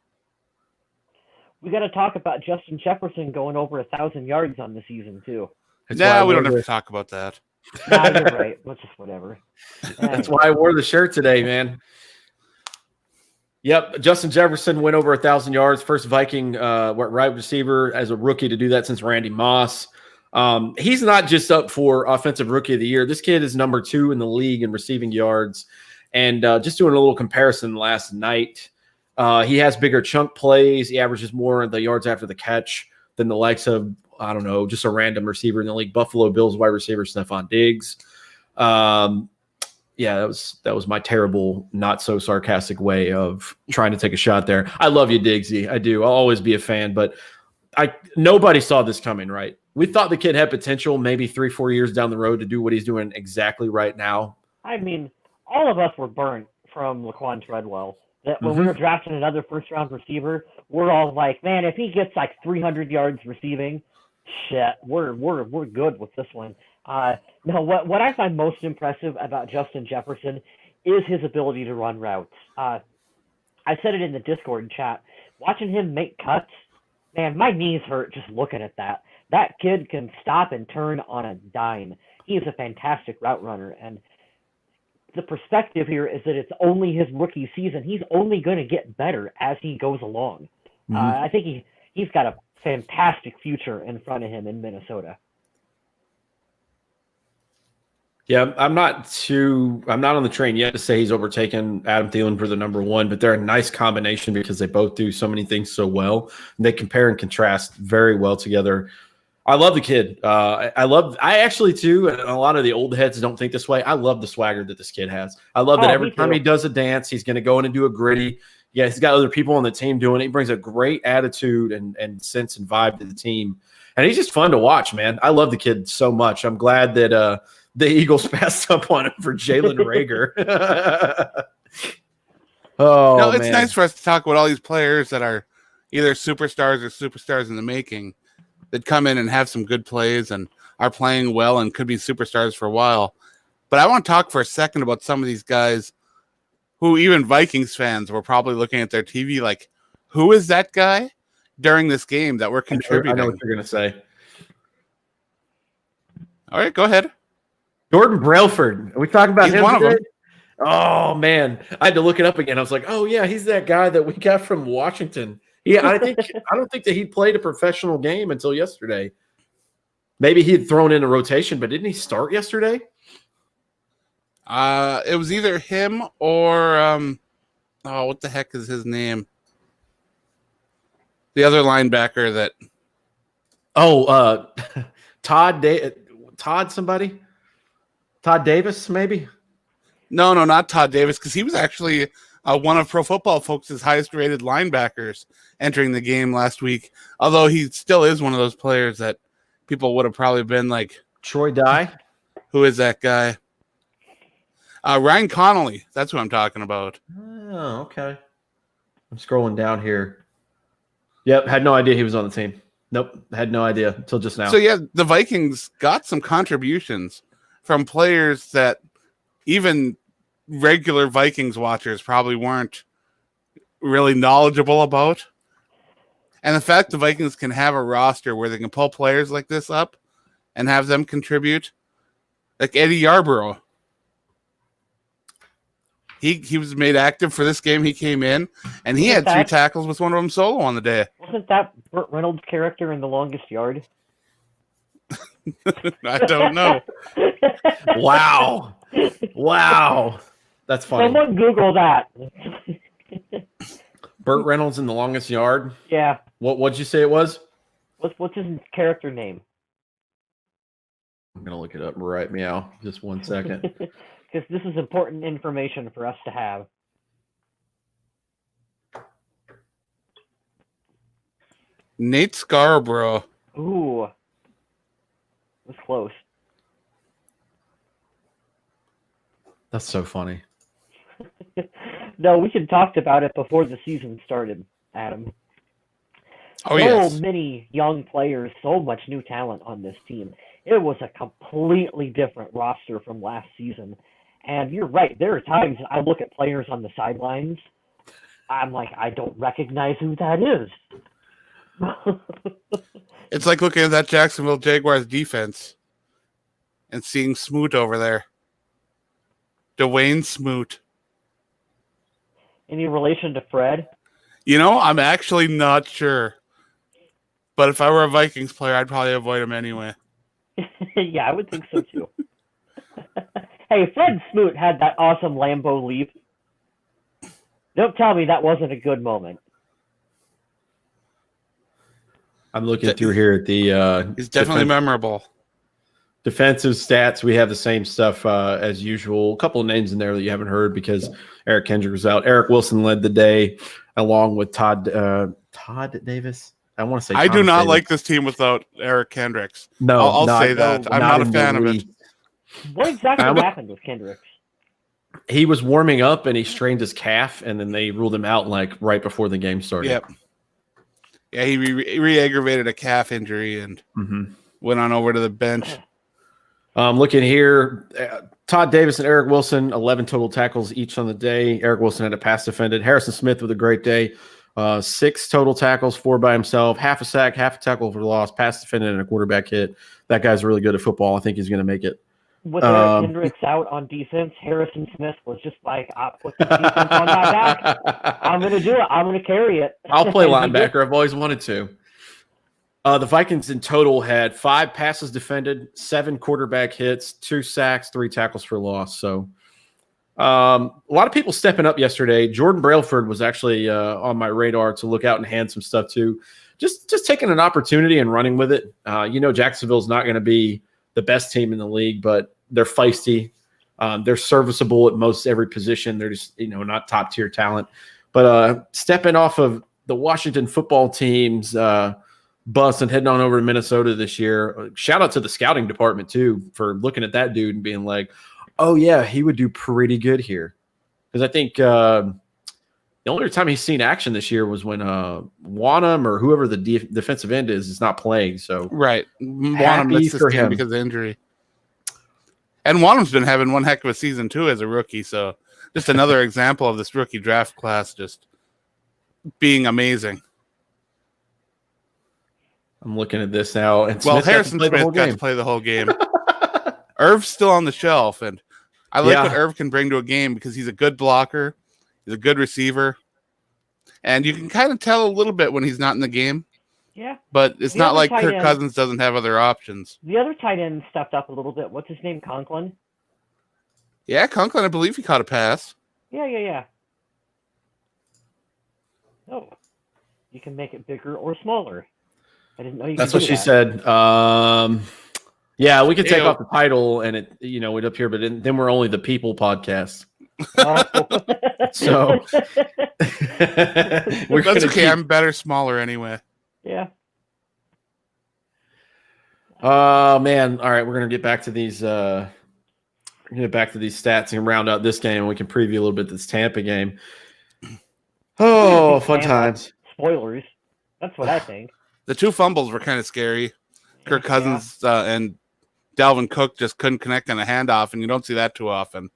We got to talk about Justin Jefferson going over 1,000 yards on the season too. No, we don't have to talk about that. Nah, you're right. Let's just whatever. That's why I wore the shirt today, man. Yep, Justin Jefferson went over 1,000 yards. First Viking wide receiver as a rookie to do that since Randy Moss. He's not just up for Offensive Rookie of the Year. This kid is number 2 in the league in receiving yards. And just doing a little comparison last night, he has bigger chunk plays. He averages more of the yards after the catch than the likes of, I don't know, just a random receiver in the league. Buffalo Bills wide receiver Stephon Diggs. Yeah, that was my terrible, not so sarcastic way of trying to take a shot there. I love you, Diggsy. I do. I'll always be a fan, but nobody saw this coming, right? We thought the kid had potential maybe 3-4 years down the road to do what he's doing exactly right now. I mean, all of us were burnt from Laquan Treadwell. That when we were drafting another first-round receiver, we're all like, man, if he gets like 300 yards receiving, shit, we're good with this one. No, what I find most impressive about Justin Jefferson is his ability to run routes. I said it in the Discord chat. Watching him make cuts, man, my knees hurt just looking at that. That kid can stop and turn on a dime. He is a fantastic route runner, and the perspective here is that it's only his rookie season. He's only going to get better as he goes along. I think he's got a fantastic future in front of him in Minnesota. Yeah, I'm not on the train yet to say he's overtaken Adam Thielen for the number 1, but they're a nice combination because they both do so many things so well. And they compare and contrast very well together. I love the kid. I actually too, and a lot of the old heads don't think this way. I love the swagger that this kid has. I love that every time he does a dance, he's going to go in and do a gritty. Yeah, he's got other people on the team doing it. He brings a great attitude and sense and vibe to the team. And he's just fun to watch, man. I love the kid so much. I'm glad that the Eagles passed up on him for Jalen Reagor. It's nice for us to talk about all these players that are either superstars or superstars in the making that come in and have some good plays and are playing well and could be superstars for a while. But I want to talk for a second about some of these guys who even Vikings fans were probably looking at their TV like, who is that guy during this game that we're contributing? I know what you're going to say. All right, go ahead. Jordan Brailford. Are we talking about him one today? of them. Oh, man. I had to look it up again. I was like, oh, yeah, he's that guy that we got from Washington. Yeah, I don't think that he played a professional game until yesterday. Maybe he had thrown in a rotation, but didn't he start yesterday? It was either him or what the heck is his name? The other linebacker that. Todd somebody? Todd Davis, maybe? No, not Todd Davis, because he was actually one of Pro Football Focus's highest-rated linebackers entering the game last week. Although he still is one of those players that people would have probably been like, Troy Dye? Who is that guy? Ryan Connolly. That's who I'm talking about. Oh, okay. I'm scrolling down here. Yep, had no idea he was on the team. Nope, had no idea until just now. So, yeah, the Vikings got some contributions from players that even regular Vikings watchers probably weren't really knowledgeable about. And the fact the Vikings can have a roster where they can pull players like this up and have them contribute, like Eddie Yarborough. He was made active for this game. He came in, and he had 3 tackles with one of them solo on the day. Wasn't that Burt Reynolds' character in The Longest Yard? I don't know. Wow. That's funny. Someone Google that. Burt Reynolds in The Longest Yard? Yeah. What'd you say it was? What's his character name? I'm going to look it up right meow. Just 1 second. Because this is important information for us to have. Nate Scarborough. Ooh. That's close. That's so funny. No, we had talked about it before the season started, Adam. Oh, yes. So many young players, so much new talent on this team. It was a completely different roster from last season. And you're right. There are times I look at players on the sidelines. I'm like, I don't recognize who that is. It's like looking at that Jacksonville Jaguars defense and seeing Smoot over there. Dwayne Smoot. Any relation to Fred? I'm actually not sure. But if I were a Vikings player, I'd probably avoid him anyway. Yeah, I would think so too. Hey, Fred Smoot had that awesome Lambeau leap. Don't tell me that wasn't a good moment. I'm looking through here at the He's definitely memorable. Defensive stats. We have the same stuff as usual. A couple of names in there that you haven't heard because Eric Kendrick was out. Eric Wilson led the day along with Todd Davis. I want to say I do Thomas not Davis. like this team without Eric Kendricks. No, I'll say that. I'm not a fan of it. What exactly happened with Kendricks? He was warming up and he strained his calf, and then they ruled him out like right before the game started. Yep. Yeah, he re-aggravated a calf injury and went on over to the bench. Looking here, Todd Davis and Eric Wilson, 11 total tackles each on the day. Eric Wilson had a pass defended. Harrison Smith with a great day. 6 total tackles, 4 by himself, half a sack, half a tackle for loss, pass defended, and a quarterback hit. That guy's really good at football. I think he's going to make it. With Eric Kendricks out on defense, Harrison Smith was just like, I'll put the defense on my back. I'm going to do it. I'm going to carry it. I'll play linebacker. I've always wanted to. The Vikings in total had 5 passes defended, 7 quarterback hits, 2 sacks, 3 tackles for loss. So a lot of people stepping up yesterday. Jordan Brailford was actually on my radar to look out and hand some stuff to. Just taking an opportunity and running with it. Jacksonville's not going to be the best team in the league, but they're feisty. They're serviceable at most every position. They're just, not top tier talent. But stepping off of the Washington football team's bus and heading on over to Minnesota this year. Shout out to the scouting department too for looking at that dude and being like, oh yeah, he would do pretty good here. Because I think the only time he's seen action this year was when Wanham or whoever the defensive end is not playing. So right, Wanham missed this game because of injury. And Wanham's been having one heck of a season too as a rookie. So just another example of this rookie draft class just being amazing. I'm looking at this now. And Harrison Smith got to play the whole game. Irv's still on the shelf, and I like what Irv can bring to a game because he's a good blocker, he's a good receiver, and you can kind of tell a little bit when he's not in the game. Yeah. But it's not like Kirk Cousins doesn't have other options. The other tight end stepped up a little bit. What's his name? Conklin? Yeah, Conklin, I believe he caught a pass. Yeah. Oh, you can make it bigger or smaller. I didn't know you could do that. That's what she said. Yeah, we could take off the title and it, we'd up here, but then we're only the people podcast. Oh. So that's okay. I'm better, smaller anyway. Yeah. Oh man! All right, we're gonna get back to these. Stats and round out this game, and we can preview a little bit this Tampa game. Oh, fun times! Spoilers. That's what I think. The 2 fumbles were kind of scary. Kirk Cousins and Dalvin Cook just couldn't connect on a handoff, and you don't see that too often.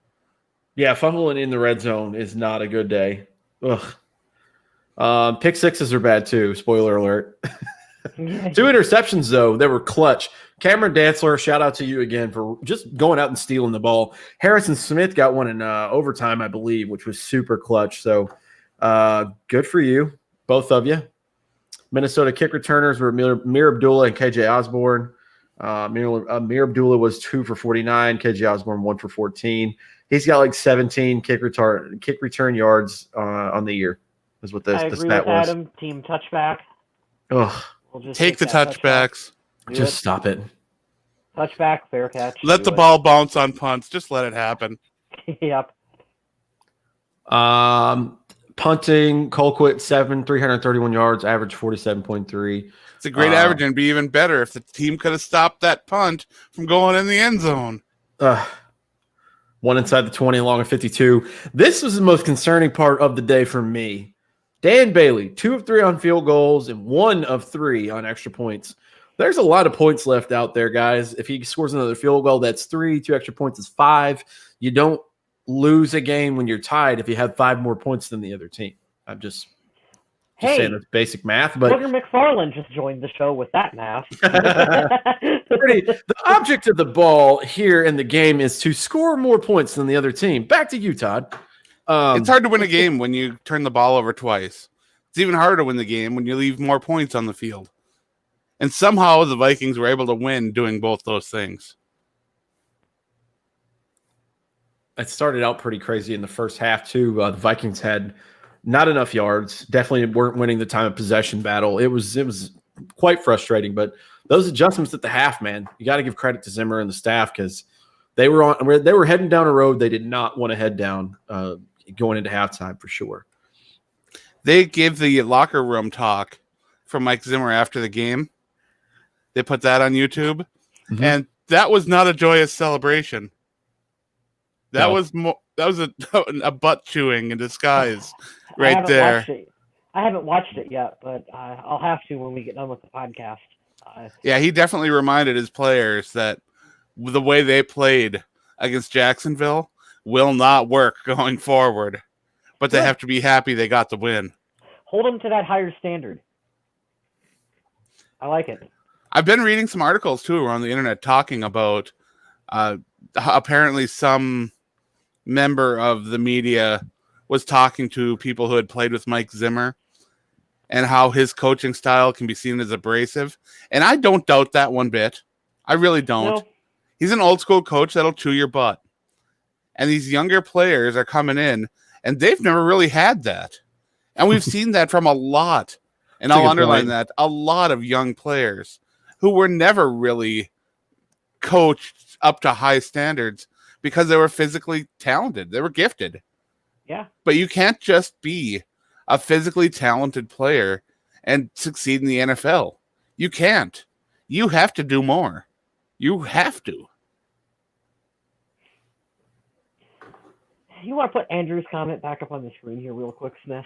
Yeah, fumbling in the red zone is not a good day. Ugh. Pick sixes are bad too. Spoiler alert. 2 interceptions though, they were clutch. Cameron Dantzler, shout out to you again for just going out and stealing the ball. Harrison Smith got one in overtime, I believe, which was super clutch. So good for you, both of you. Minnesota kick returners were Mir Abdullah and KJ Osborne. Mir Abdullah was 2 for 49. KJ Osborne 1 for 14. He's got like 17 kick return yards on the year. Is what the stat was. Adam, team touchback. Ugh. We'll take the touchbacks. Just stop it. Touchback, fair catch. Let the ball bounce on punts. Just let it happen. Yep. Punting, Colquitt 331 yards, average 47.3. It's a great average, and be even better if the team could have stopped that punt from going in the end zone. One inside the 20, along with 52. This was the most concerning part of the day for me. Dan Bailey, 2 of 3 on field goals and 1 of 3 on extra points. There's a lot of points left out there, guys. If he scores another field goal, that's 3. 2 extra points is 5. You don't lose a game when you're tied if you have 5 more points than the other team. Just saying it's basic math. But Booger McFarland just joined the show with that math. The object of the ball here in the game is to score more points than the other team. Back to you, Todd. It's hard to win a game when you turn the ball over twice. It's even harder to win the game when you leave more points on the field. And somehow the Vikings were able to win doing both those things. It started out pretty crazy in the first half, too. The Vikings had not enough yards, definitely weren't winning the time of possession battle. It was quite frustrating, but those adjustments at the half, man, you got to give credit to Zimmer and the staff because they were heading down a road they did not want to head down going into halftime for sure. They gave the locker room talk from Mike Zimmer after the game. They put that on YouTube, and that was not a joyous celebration. That was a butt chewing in disguise right there. I haven't watched it yet, but I'll have to when we get done with the podcast. Yeah, he definitely reminded his players that the way they played against Jacksonville will not work going forward, but they have to be happy they got the win. Hold them to that higher standard. I like it. I've been reading some articles, too, around the internet talking about apparently some member of the media was talking to people who had played with Mike Zimmer and how his coaching style can be seen as abrasive. And I don't doubt that one bit. I really don't. No. He's an old school coach that'll chew your butt. And these younger players are coming in, and they've never really had that. And we've seen that from a lot. And I'll underline that. A lot of young players who were never really coached up to high standards because they were physically talented. They were gifted. Yeah. But you can't just be a physically talented player and succeed in the NFL. You can't. You have to do more. You have to. You want to put Andrew's comment back up on the screen here real quick, Smith?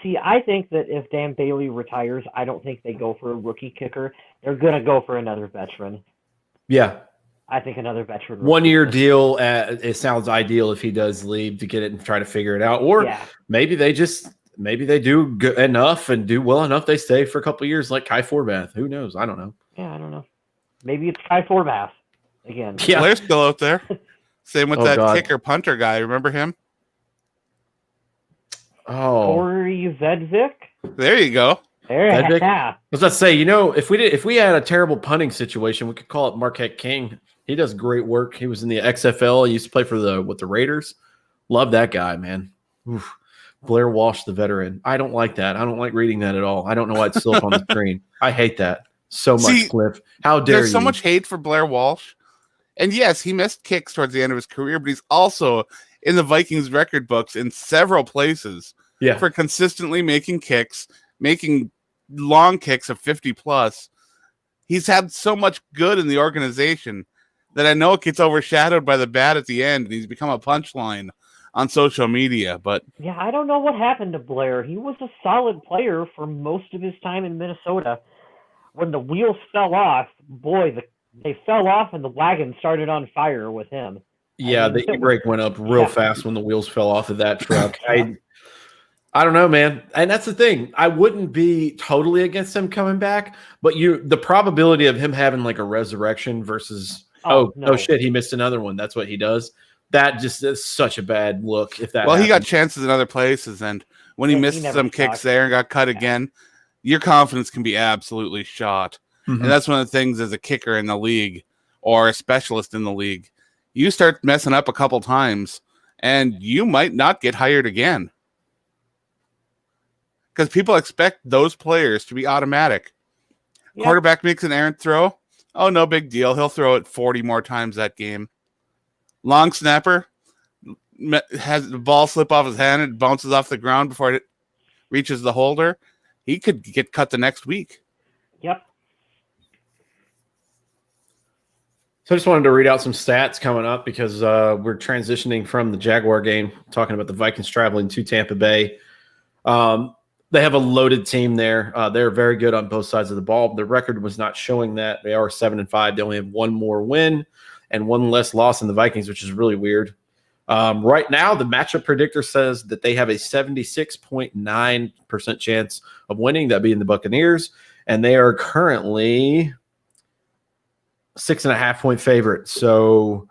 See, I think that if Dan Bailey retires, I don't think they go for a rookie kicker. They're going to go for another veteran. Yeah. I think another veteran. 1 year deal. It sounds ideal if he does leave to get it and try to figure it out. Or maybe they do good enough and do well enough. They stay for a couple of years like Kai Forbath. Who knows? I don't know. Yeah, I don't know. Maybe it's Kai Forbath again. Yeah. Blair's still out there. Same with kicker punter guy. Remember him? Oh, Corey Vedvik. There you go. Yeah. I was about to say, if we had a terrible punting situation, we could call it Marquette King. He does great work. He was in the XFL. He used to play for the Raiders. Love that guy, man. Oof. Blair Walsh, the veteran. I don't like that. I don't like reading that at all. I don't know why it's still up on the screen. I hate that so much, Cliff. How dare you? There's so much hate for Blair Walsh. And yes, he missed kicks towards the end of his career, but he's also in the Vikings record books in several places for consistently making kicks, making long kicks of 50 plus. He's had so much good in the organization that I know it gets overshadowed by the bad at the end, and he's become a punchline on social media. But yeah, I don't know what happened to Blair. He was a solid player for most of his time in Minnesota. When the wheels fell off, they fell off and the wagon started on fire with him. Yeah, the e-brake went up real fast when the wheels fell off of that truck. I don't know, man. And that's the thing. I wouldn't be totally against him coming back, but the probability of him having like a resurrection versus oh shit, he missed another one. That's what he does. That just is such a bad look. If that he got chances in other places, and when he missed some kicks there and got cut again, your confidence can be absolutely shot. Mm-hmm. And that's one of the things as a kicker in the league or a specialist in the league. You start messing up a couple times, and you might not get hired again. Because people expect those players to be automatic. Yep. Quarterback makes an errant throw. Oh, no big deal. He'll throw it 40 more times that game. Long snapper has the ball slip off his hand and bounces off the ground before it reaches the holder. He could get cut the next week. Yep. So I just wanted to read out some stats coming up because we're transitioning from the Jaguar game, talking about the Vikings traveling to Tampa Bay. They have a loaded team there. They're very good on both sides of the ball. The record was not showing that. They are 7-5. They only have one more win and one less loss than the Vikings, which is really weird. Right now, the matchup predictor says that they have a 76.9% chance of winning, that being the Buccaneers, and they are currently 6.5-point favorite. So,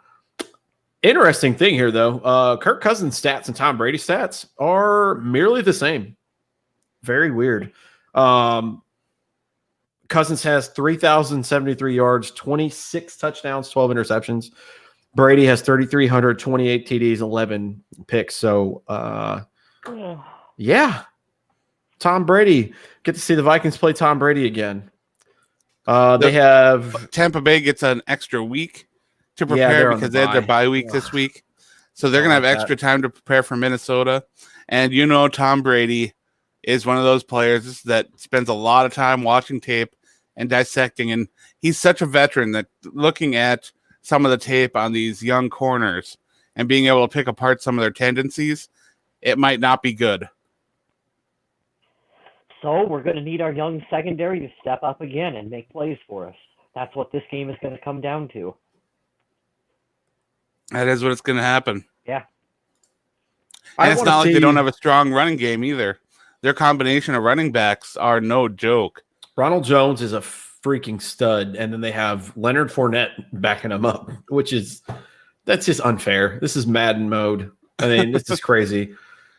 interesting thing here, though. Kirk Cousins' stats and Tom Brady's stats are merely the same. Very weird. Cousins has 3,073 yards, 26 touchdowns, 12 interceptions. Brady has 3,300, 28 TDs, 11 picks. So, yeah. Tom Brady. Get to see the Vikings play Tom Brady again. They have Tampa Bay gets an extra week to prepare because they had their bye week this week. So they're going to have extra time to prepare for Minnesota. And Tom Brady is one of those players that spends a lot of time watching tape and dissecting. And he's such a veteran that looking at some of the tape on these young corners and being able to pick apart some of their tendencies, it might not be good. So we're going to need our young secondary to step up again and make plays for us. That's what this game is going to come down to. That is what it's going to happen. Yeah. And it's not like they don't have a strong running game either. Their combination of running backs are no joke. Ronald Jones is a freaking stud, and then they have Leonard Fournette backing him up, that's just unfair. This is Madden mode. I mean, this is crazy.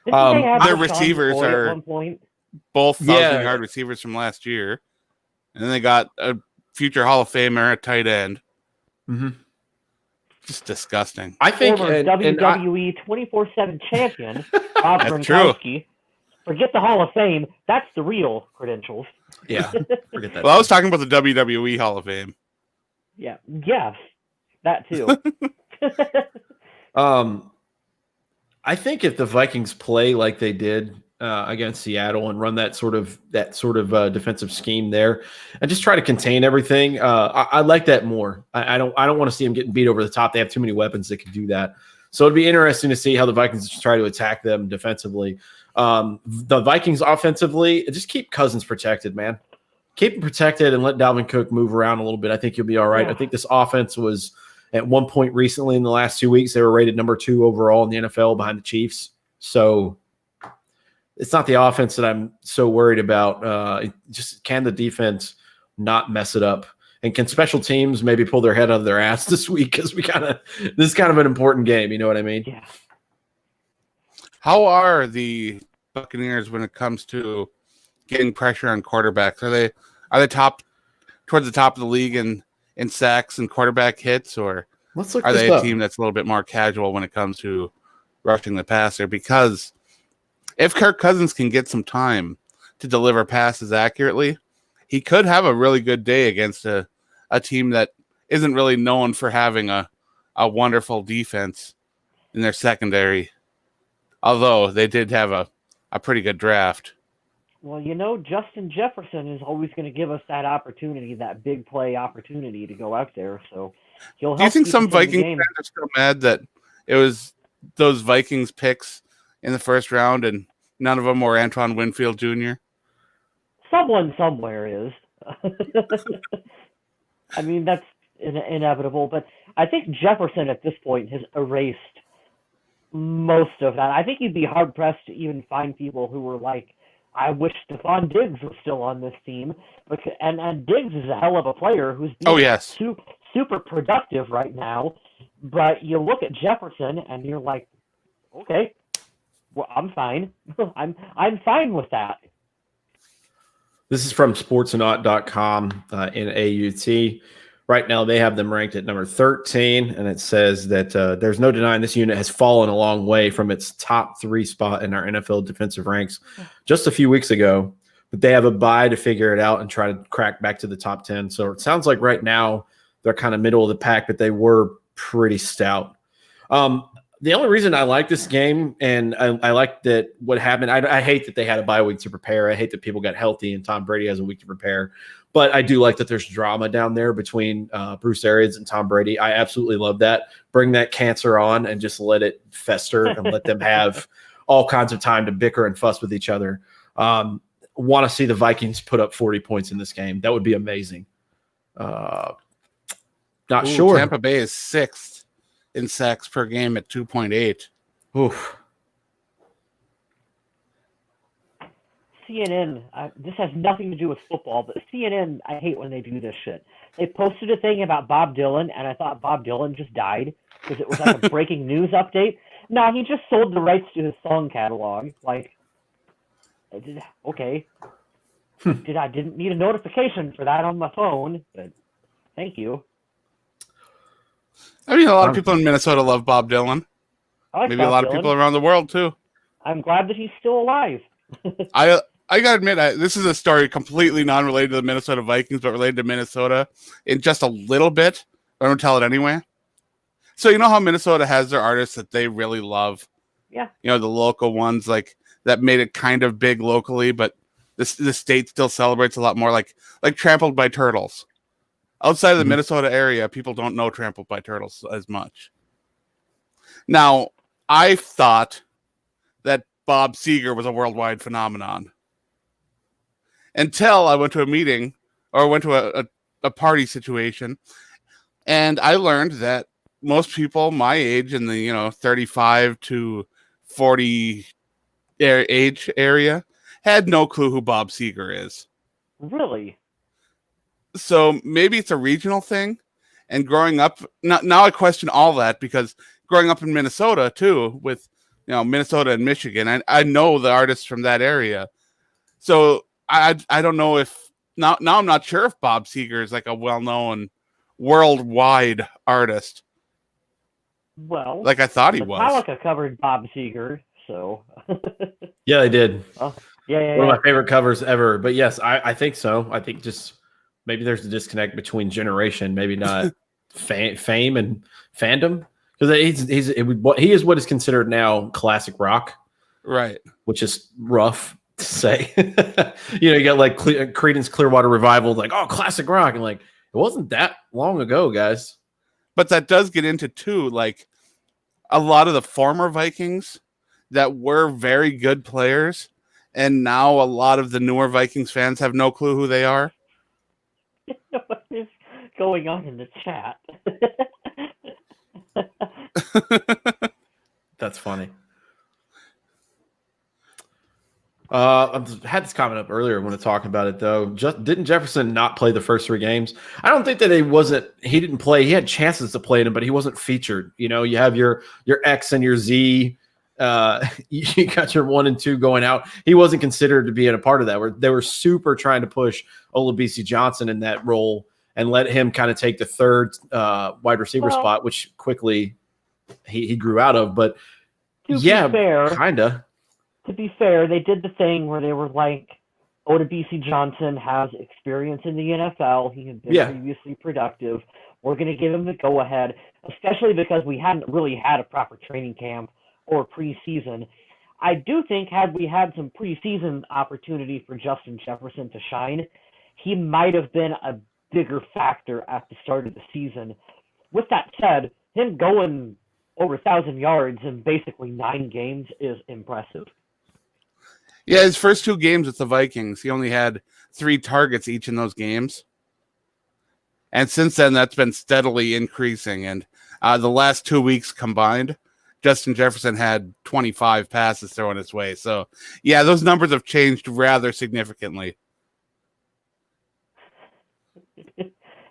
Their receivers are both 1,000-yard receivers from last year, and then they got a future Hall of Famer at tight end. Mm-hmm. Just disgusting. I think WWE 24/7 champion Rob Gronkowski. Forget the Hall of Fame. That's the real credentials. Yeah, forget that. Well, I was talking about the WWE Hall of Fame. Yeah, yes, that too. I think if the Vikings play like they did against Seattle and run that sort of defensive scheme there, and just try to contain everything, I like that more. I don't want to see them getting beat over the top. They have too many weapons that can do that. So it'd be interesting to see how the Vikings try to attack them defensively. The Vikings offensively, just keep Cousins protected, man. Keep him protected and let Dalvin Cook move around a little bit. I think you'll be all right. Yeah. I think this offense was at one point recently in the last 2 weeks, they were rated number 2 overall in the NFL behind the Chiefs. So it's not the offense that I'm so worried about. Just can the defense not mess it up? And can special teams maybe pull their head out of their ass this week? Because this is kind of an important game. You know what I mean? Yeah. How are the Buccaneers when it comes to getting pressure on quarterbacks? Are they towards the top of the league in sacks and quarterback hits, or are they a team that's a little bit more casual when it comes to rushing the passer? Because if Kirk Cousins can get some time to deliver passes accurately, he could have a really good day against a team that isn't really known for having a wonderful defense in their secondary, although they did have a pretty good draft. Well, Justin Jefferson is always going to give us that opportunity, that big play opportunity to go out there. So he'll help. Do you think some Vikings fans are still mad that it was those Vikings picks in the first round and none of them were Antoine Winfield Jr.? Someone somewhere is. I mean, that's inevitable, but I think Jefferson at this point has erased most of that. I think you'd be hard-pressed to even find people who were like, I wish Stephon Diggs was still on this team. And Diggs is a hell of a player who's super productive right now. But you look at Jefferson and you're like, okay, well, I'm fine. I'm fine with that. This is from sportsnaut.com in AUT. Right now, they have them ranked at number 13, and it says that there's no denying this unit has fallen a long way from its top 3 spot in our NFL defensive ranks just a few weeks ago. But they have a bye to figure it out and try to crack back to the top 10. So it sounds like right now they're kind of middle of the pack, but they were pretty stout. The only reason I like this game, and I like that what happened, I hate that they had a bye week to prepare. I hate that people got healthy and Tom Brady has a week to prepare. But I do like that there's drama down there between Bruce Arians and Tom Brady. I absolutely love that. Bring that cancer on and just let it fester and let them have all kinds of time to bicker and fuss with each other. Want to see the Vikings put up 40 points in this game. That would be amazing. Sure. Tampa Bay is 6th in sacks per game at 2.8. Oof. CNN, this has nothing to do with football, but CNN, I hate when they do this shit. They posted a thing about Bob Dylan, and I thought Bob Dylan just died because it was like a breaking news update. No, he just sold the rights to his song catalog. Like, okay. I didn't need a notification for that on my phone, but thank you. I mean, a lot of people in Minnesota love Bob Dylan. I like Maybe Bob a lot of Dylan. people around the world, too. I'm glad that he's still alive. I got to admit, this is a story completely non-related to the Minnesota Vikings, but related to Minnesota in just a little bit. But I'm going to tell it anyway. So you know how Minnesota has their artists that they really love? Yeah. You know, the local ones like that made it kind of big locally, but the state still celebrates a lot more, like Trampled by Turtles. Outside of the Minnesota area, people don't know Trampled by Turtles as much. Now, I thought that Bob Seger was a worldwide phenomenon until I went to a meeting or went to a party situation, and I learned that most people my age in the 35 to 40 age area had no clue who Bob Seger is. Really? So maybe it's a regional thing. And growing up, now I question all that because growing up in Minnesota too, with Minnesota and Michigan, I know the artists from that area. So I don't know if now I'm not sure if Bob Seger is like a well-known worldwide artist. Well, like I thought he was. Metallica covered Bob Seger, so. Yeah, they did. Oh, yeah. One of my favorite covers ever. But yes, I think so. I think just maybe there's a disconnect between generation, maybe not fame and fandom, because he is what is considered now classic rock, right? Which is rough to say. You got like Creedence Clearwater Revival, like, oh, classic rock, and like it wasn't that long ago, guys. But that does get into too, like a lot of the former Vikings that were very good players, and now a lot of the newer Vikings fans have no clue who they are. What is going on in the chat? That's funny. I had this comment up earlier when I talked about it, though. Didn't Jefferson not play the first 3 games? I don't think that he didn't play. He had chances to play in them, but he wasn't featured. You have your X and your Z. You got your 1 and 2 going out. He wasn't considered to be in a part of that. They were super trying to push Olabisi Johnson in that role and let him kind of take the third wide receiver spot, which quickly he grew out of. But kind of. To be fair, they did the thing where they were like, Olabisi Johnson has experience in the NFL. He had been previously productive. We're going to give him the go-ahead, especially because we hadn't really had a proper training camp or preseason. I do think had we had some preseason opportunity for Justin Jefferson to shine, he might have been a bigger factor at the start of the season. With that said, him going over 1,000 yards in basically 9 games is impressive. Yeah, his first 2 games with the Vikings, he only had 3 targets each in those games. And since then, that's been steadily increasing. And the last 2 weeks combined, Justin Jefferson had 25 passes thrown his way. So, yeah, those numbers have changed rather significantly.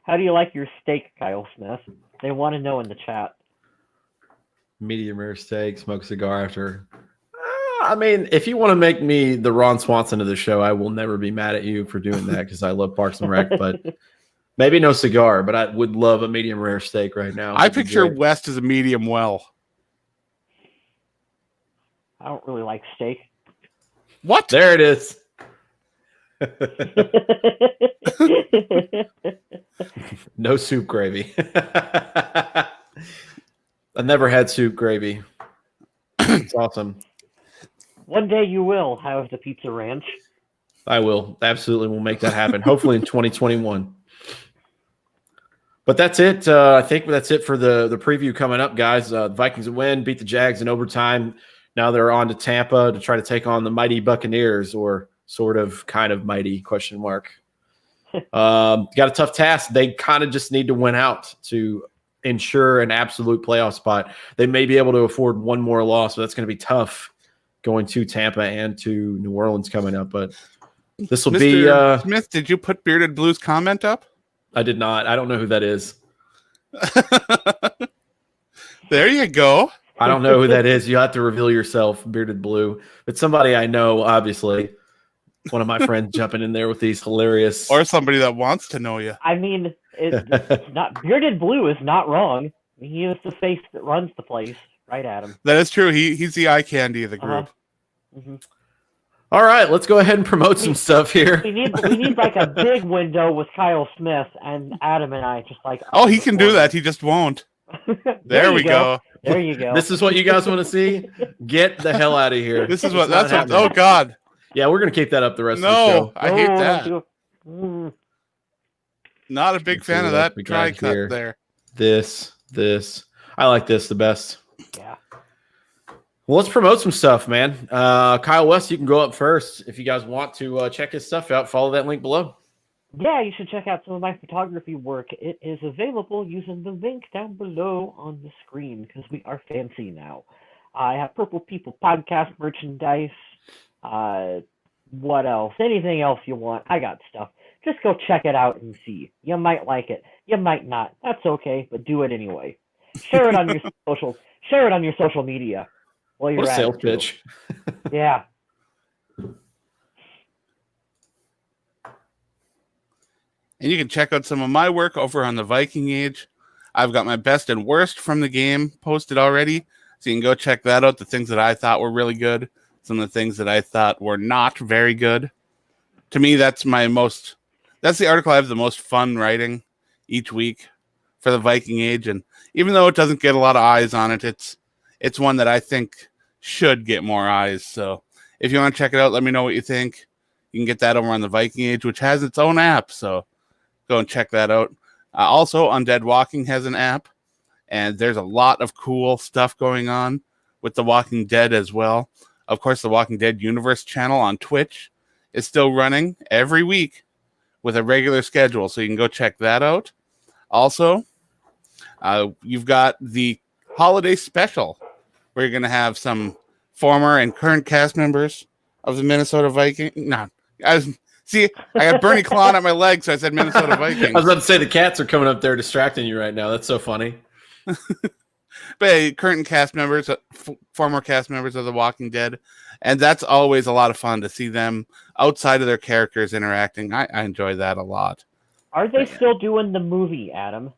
How do you like your steak, Kyle Smith? They want to know in the chat. Medium rare steak, smoke cigar after. I mean, if you want to make me the Ron Swanson of the show, I will never be mad at you for doing that because I love Parks and Rec. But maybe no cigar, but I would love a medium rare steak right now. I picture West as a medium well. I don't really like steak. What? There it is. No soup gravy. I never had soup gravy. It's awesome. One day you will have the Pizza Ranch. I will. Absolutely. We'll make that happen. Hopefully in 2021. But that's it. I think that's it for the preview coming up, guys. The Vikings win, beat the Jags in overtime. Now they're on to Tampa to try to take on the mighty Buccaneers, or sort of kind of mighty, question mark. Got a tough task. They kind of just need to win out to ensure an absolute playoff spot. They may be able to afford one more loss, so that's going to be tough going to Tampa and to New Orleans coming up. But this will be Smith, did you put Bearded Blue's comment up? I did not. I don't know who that is. There you go. I don't know who that is. You have to reveal yourself, Bearded Blue. But somebody I know, obviously. One of my friends jumping in there with these hilarious... Or somebody that wants to know you. I mean, it's not Bearded Blue is not wrong. He is the face that runs the place, right, Adam? That is true. He's the eye candy of the group. Mm-hmm. All right, let's go ahead and promote some stuff here. We need like a big window with Kyle Smith and Adam and I just like... Oh, he can do that. He just won't. There we go. There you go. This is what you guys want to see? Get the hell out of here. This is what... That's what... Oh, God. Yeah, we're going to keep that up the rest of the show. I hate that. Not a big fan of that try cut there. This. I like this the best. Yeah. Well, let's promote some stuff, man. Kyle West, you can go up first. If you guys want to check his stuff out, follow that link below. Yeah, you should check out some of my photography work. It is available using the link down below on the screen because we are fancy now. I have Purple People podcast merchandise. What else? Anything else you want? I got stuff. Just go check it out and see. You might like it. You might not. That's okay, but do it anyway. Share it on your social. Share it on your social media. While you're what a at sales it, pitch. Yeah. And you can check out some of my work over on the Viking Age. I've got my best and worst from the game posted already, so you can go check that out. The things that I thought were really good, some of the things that I thought were not very good. To me, that's the article I have the most fun writing each week for the Viking Age. And even though it doesn't get a lot of eyes on it, it's one that I think should get more eyes. So if you want to check it out, let me know what you think. You can get that over on the Viking Age, which has its own app. So go and check that out. Also, Undead Walking has an app, and there's a lot of cool stuff going on with The Walking Dead as well. Of course, the Walking Dead Universe channel on Twitch is still running every week with a regular schedule, so you can go check that out. Also, you've got the holiday special where you're going to have some former and current cast members of the Minnesota Vikings. No, I got Bernie clawing at my leg, so I said Minnesota Vikings. I was about to say the cats are coming up there distracting you right now. That's so funny. But hey, current cast members, former cast members of The Walking Dead, and that's always a lot of fun to see them outside of their characters interacting. I enjoy that a lot. Are they still doing the movie, Adam?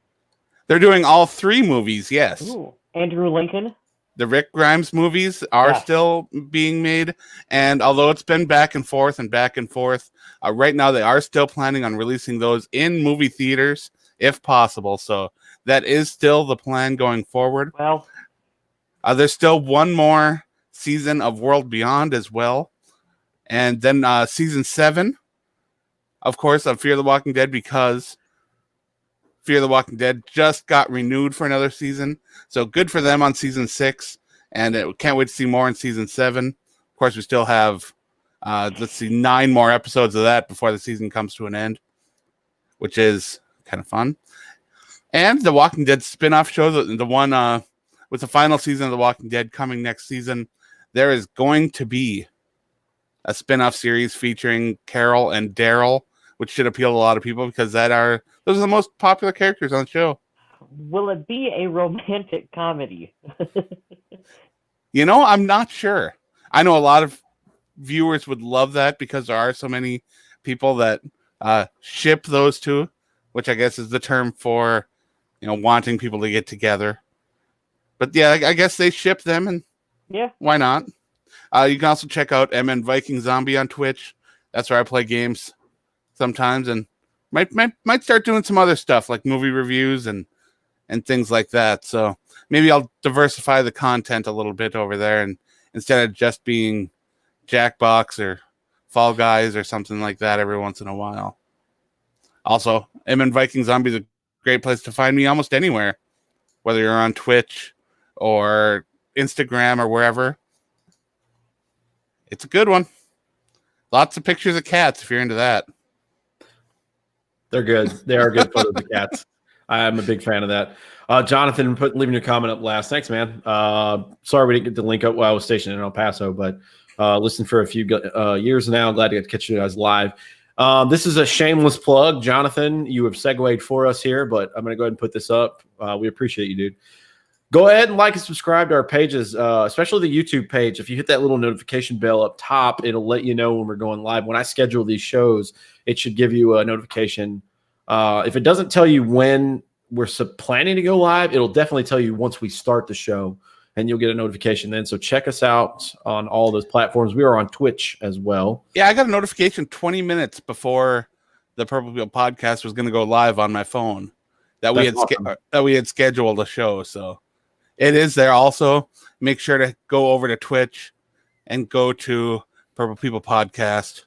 They're doing all 3 movies, yes. Ooh. Andrew Lincoln? The Rick Grimes movies are still being made, and although it's been back and forth, right now they are still planning on releasing those in movie theaters, if possible. So that is still the plan going forward. Well, there's still one more season of World Beyond as well, and then season 7, of course, of Fear the Walking Dead, because Fear the Walking Dead just got renewed for another season. So good for them on season 6, and can't wait to see more in season 7. Of course, we still have 9 more episodes of that before the season comes to an end, which is kind of fun. And the Walking Dead spin-off show, the one with the final season of The Walking Dead coming next season, there is going to be a spin-off series featuring Carol and Daryl, which should appeal to a lot of people because those are the most popular characters on the show. Will it be a romantic comedy? I'm not sure. I know a lot of viewers would love that because there are so many people that ship those two, which I guess is the term for wanting people to get together. But yeah, I guess they ship them, and why not? You can also check out MN Viking Zombie on Twitch. That's where I play games sometimes, and might start doing some other stuff like movie reviews and things like that. So maybe I'll diversify the content a little bit over there, and instead of just being Jackbox or Fall Guys or something like that every once in a while. Also, MN Viking Zombie is a great place to find me almost anywhere, whether you're on Twitch or Instagram or wherever. It's a good one. Lots of pictures of cats if you're into that. They're good. They are good photos of cats. I'm a big fan of that. Jonathan leaving your comment up last. Thanks, man. Sorry we didn't get the link up while I was stationed in El Paso, but listened for a few years now. Glad to get to catch you guys live. This is a shameless plug. Jonathan, you have segued for us here, but I'm going to go ahead and put this up. We appreciate you, dude. Go ahead and like and subscribe to our pages, especially the YouTube page. If you hit that little notification bell up top, it'll let you know when we're going live. When I schedule these shows, it should give you a notification. If it doesn't tell you when we're planning to go live, it'll definitely tell you once we start the show, and you'll get a notification then. So check us out on all those platforms. We are on Twitch as well. Yeah, I got a notification 20 minutes before the Purple People podcast was going to go live on my phone that we had scheduled a show. So it is there. Also, make sure to go over to Twitch and go to Purple People podcast,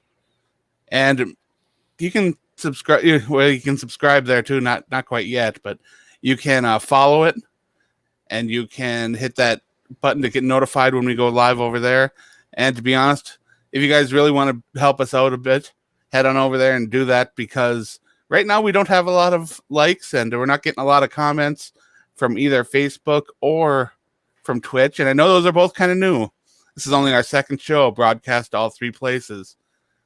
and you can subscribe. Well, you can subscribe there too. Not quite yet, but you can follow it, and you can hit that button to get notified when we go live over there. And to be honest, if you guys really want to help us out a bit, head on over there and do that, because right now we don't have a lot of likes and we're not getting a lot of comments from either Facebook or from Twitch. And I know those are both kind of new. This is only our second show, broadcast all three places.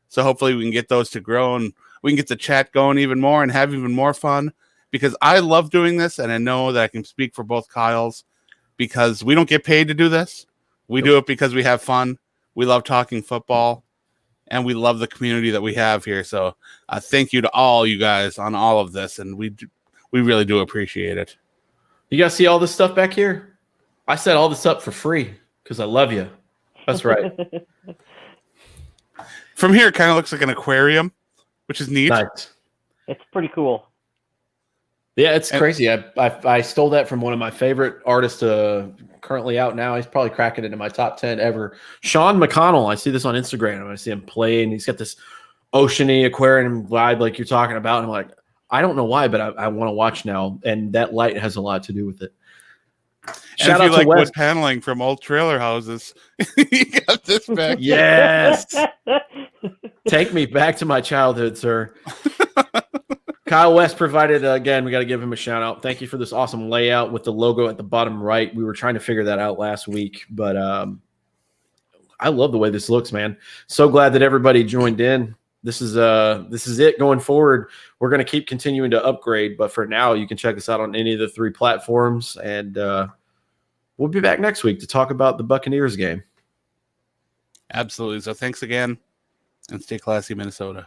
So hopefully we can get those to grow and we can get the chat going even more and have even more fun, because I love doing this. And I know that I can speak for both Kyles, because we don't get paid to do this. We do it because we have fun. We love talking football, and we love the community that we have here. So thank you to all you guys on all of this. And we really do appreciate it. You guys see all this stuff back here? I set all this up for free because I love you. That's right. From here, it kind of looks like an aquarium, which is neat. Nice. It's pretty cool. Yeah, it's crazy. I stole that from one of my favorite artists currently out now. He's probably cracking into my top 10 ever. Sean McConnell. I see this on Instagram. I see him playing. He's got this oceany aquarium vibe like you're talking about. And I'm like, I don't know why, but I want to watch now. And that light has a lot to do with it. Shout out to wood paneling from old trailer houses. You got this back. Yes. Take me back to my childhood, sir. Kyle West provided, again, we got to give him a shout out. Thank you for this awesome layout with the logo at the bottom right. We were trying to figure that out last week, but I love the way this looks, man. So glad that everybody joined in. This is it going forward. We're going to keep continuing to upgrade, but for now, you can check us out on any of the three platforms, and we'll be back next week to talk about the Buccaneers game. Absolutely. So thanks again, and stay classy, Minnesota.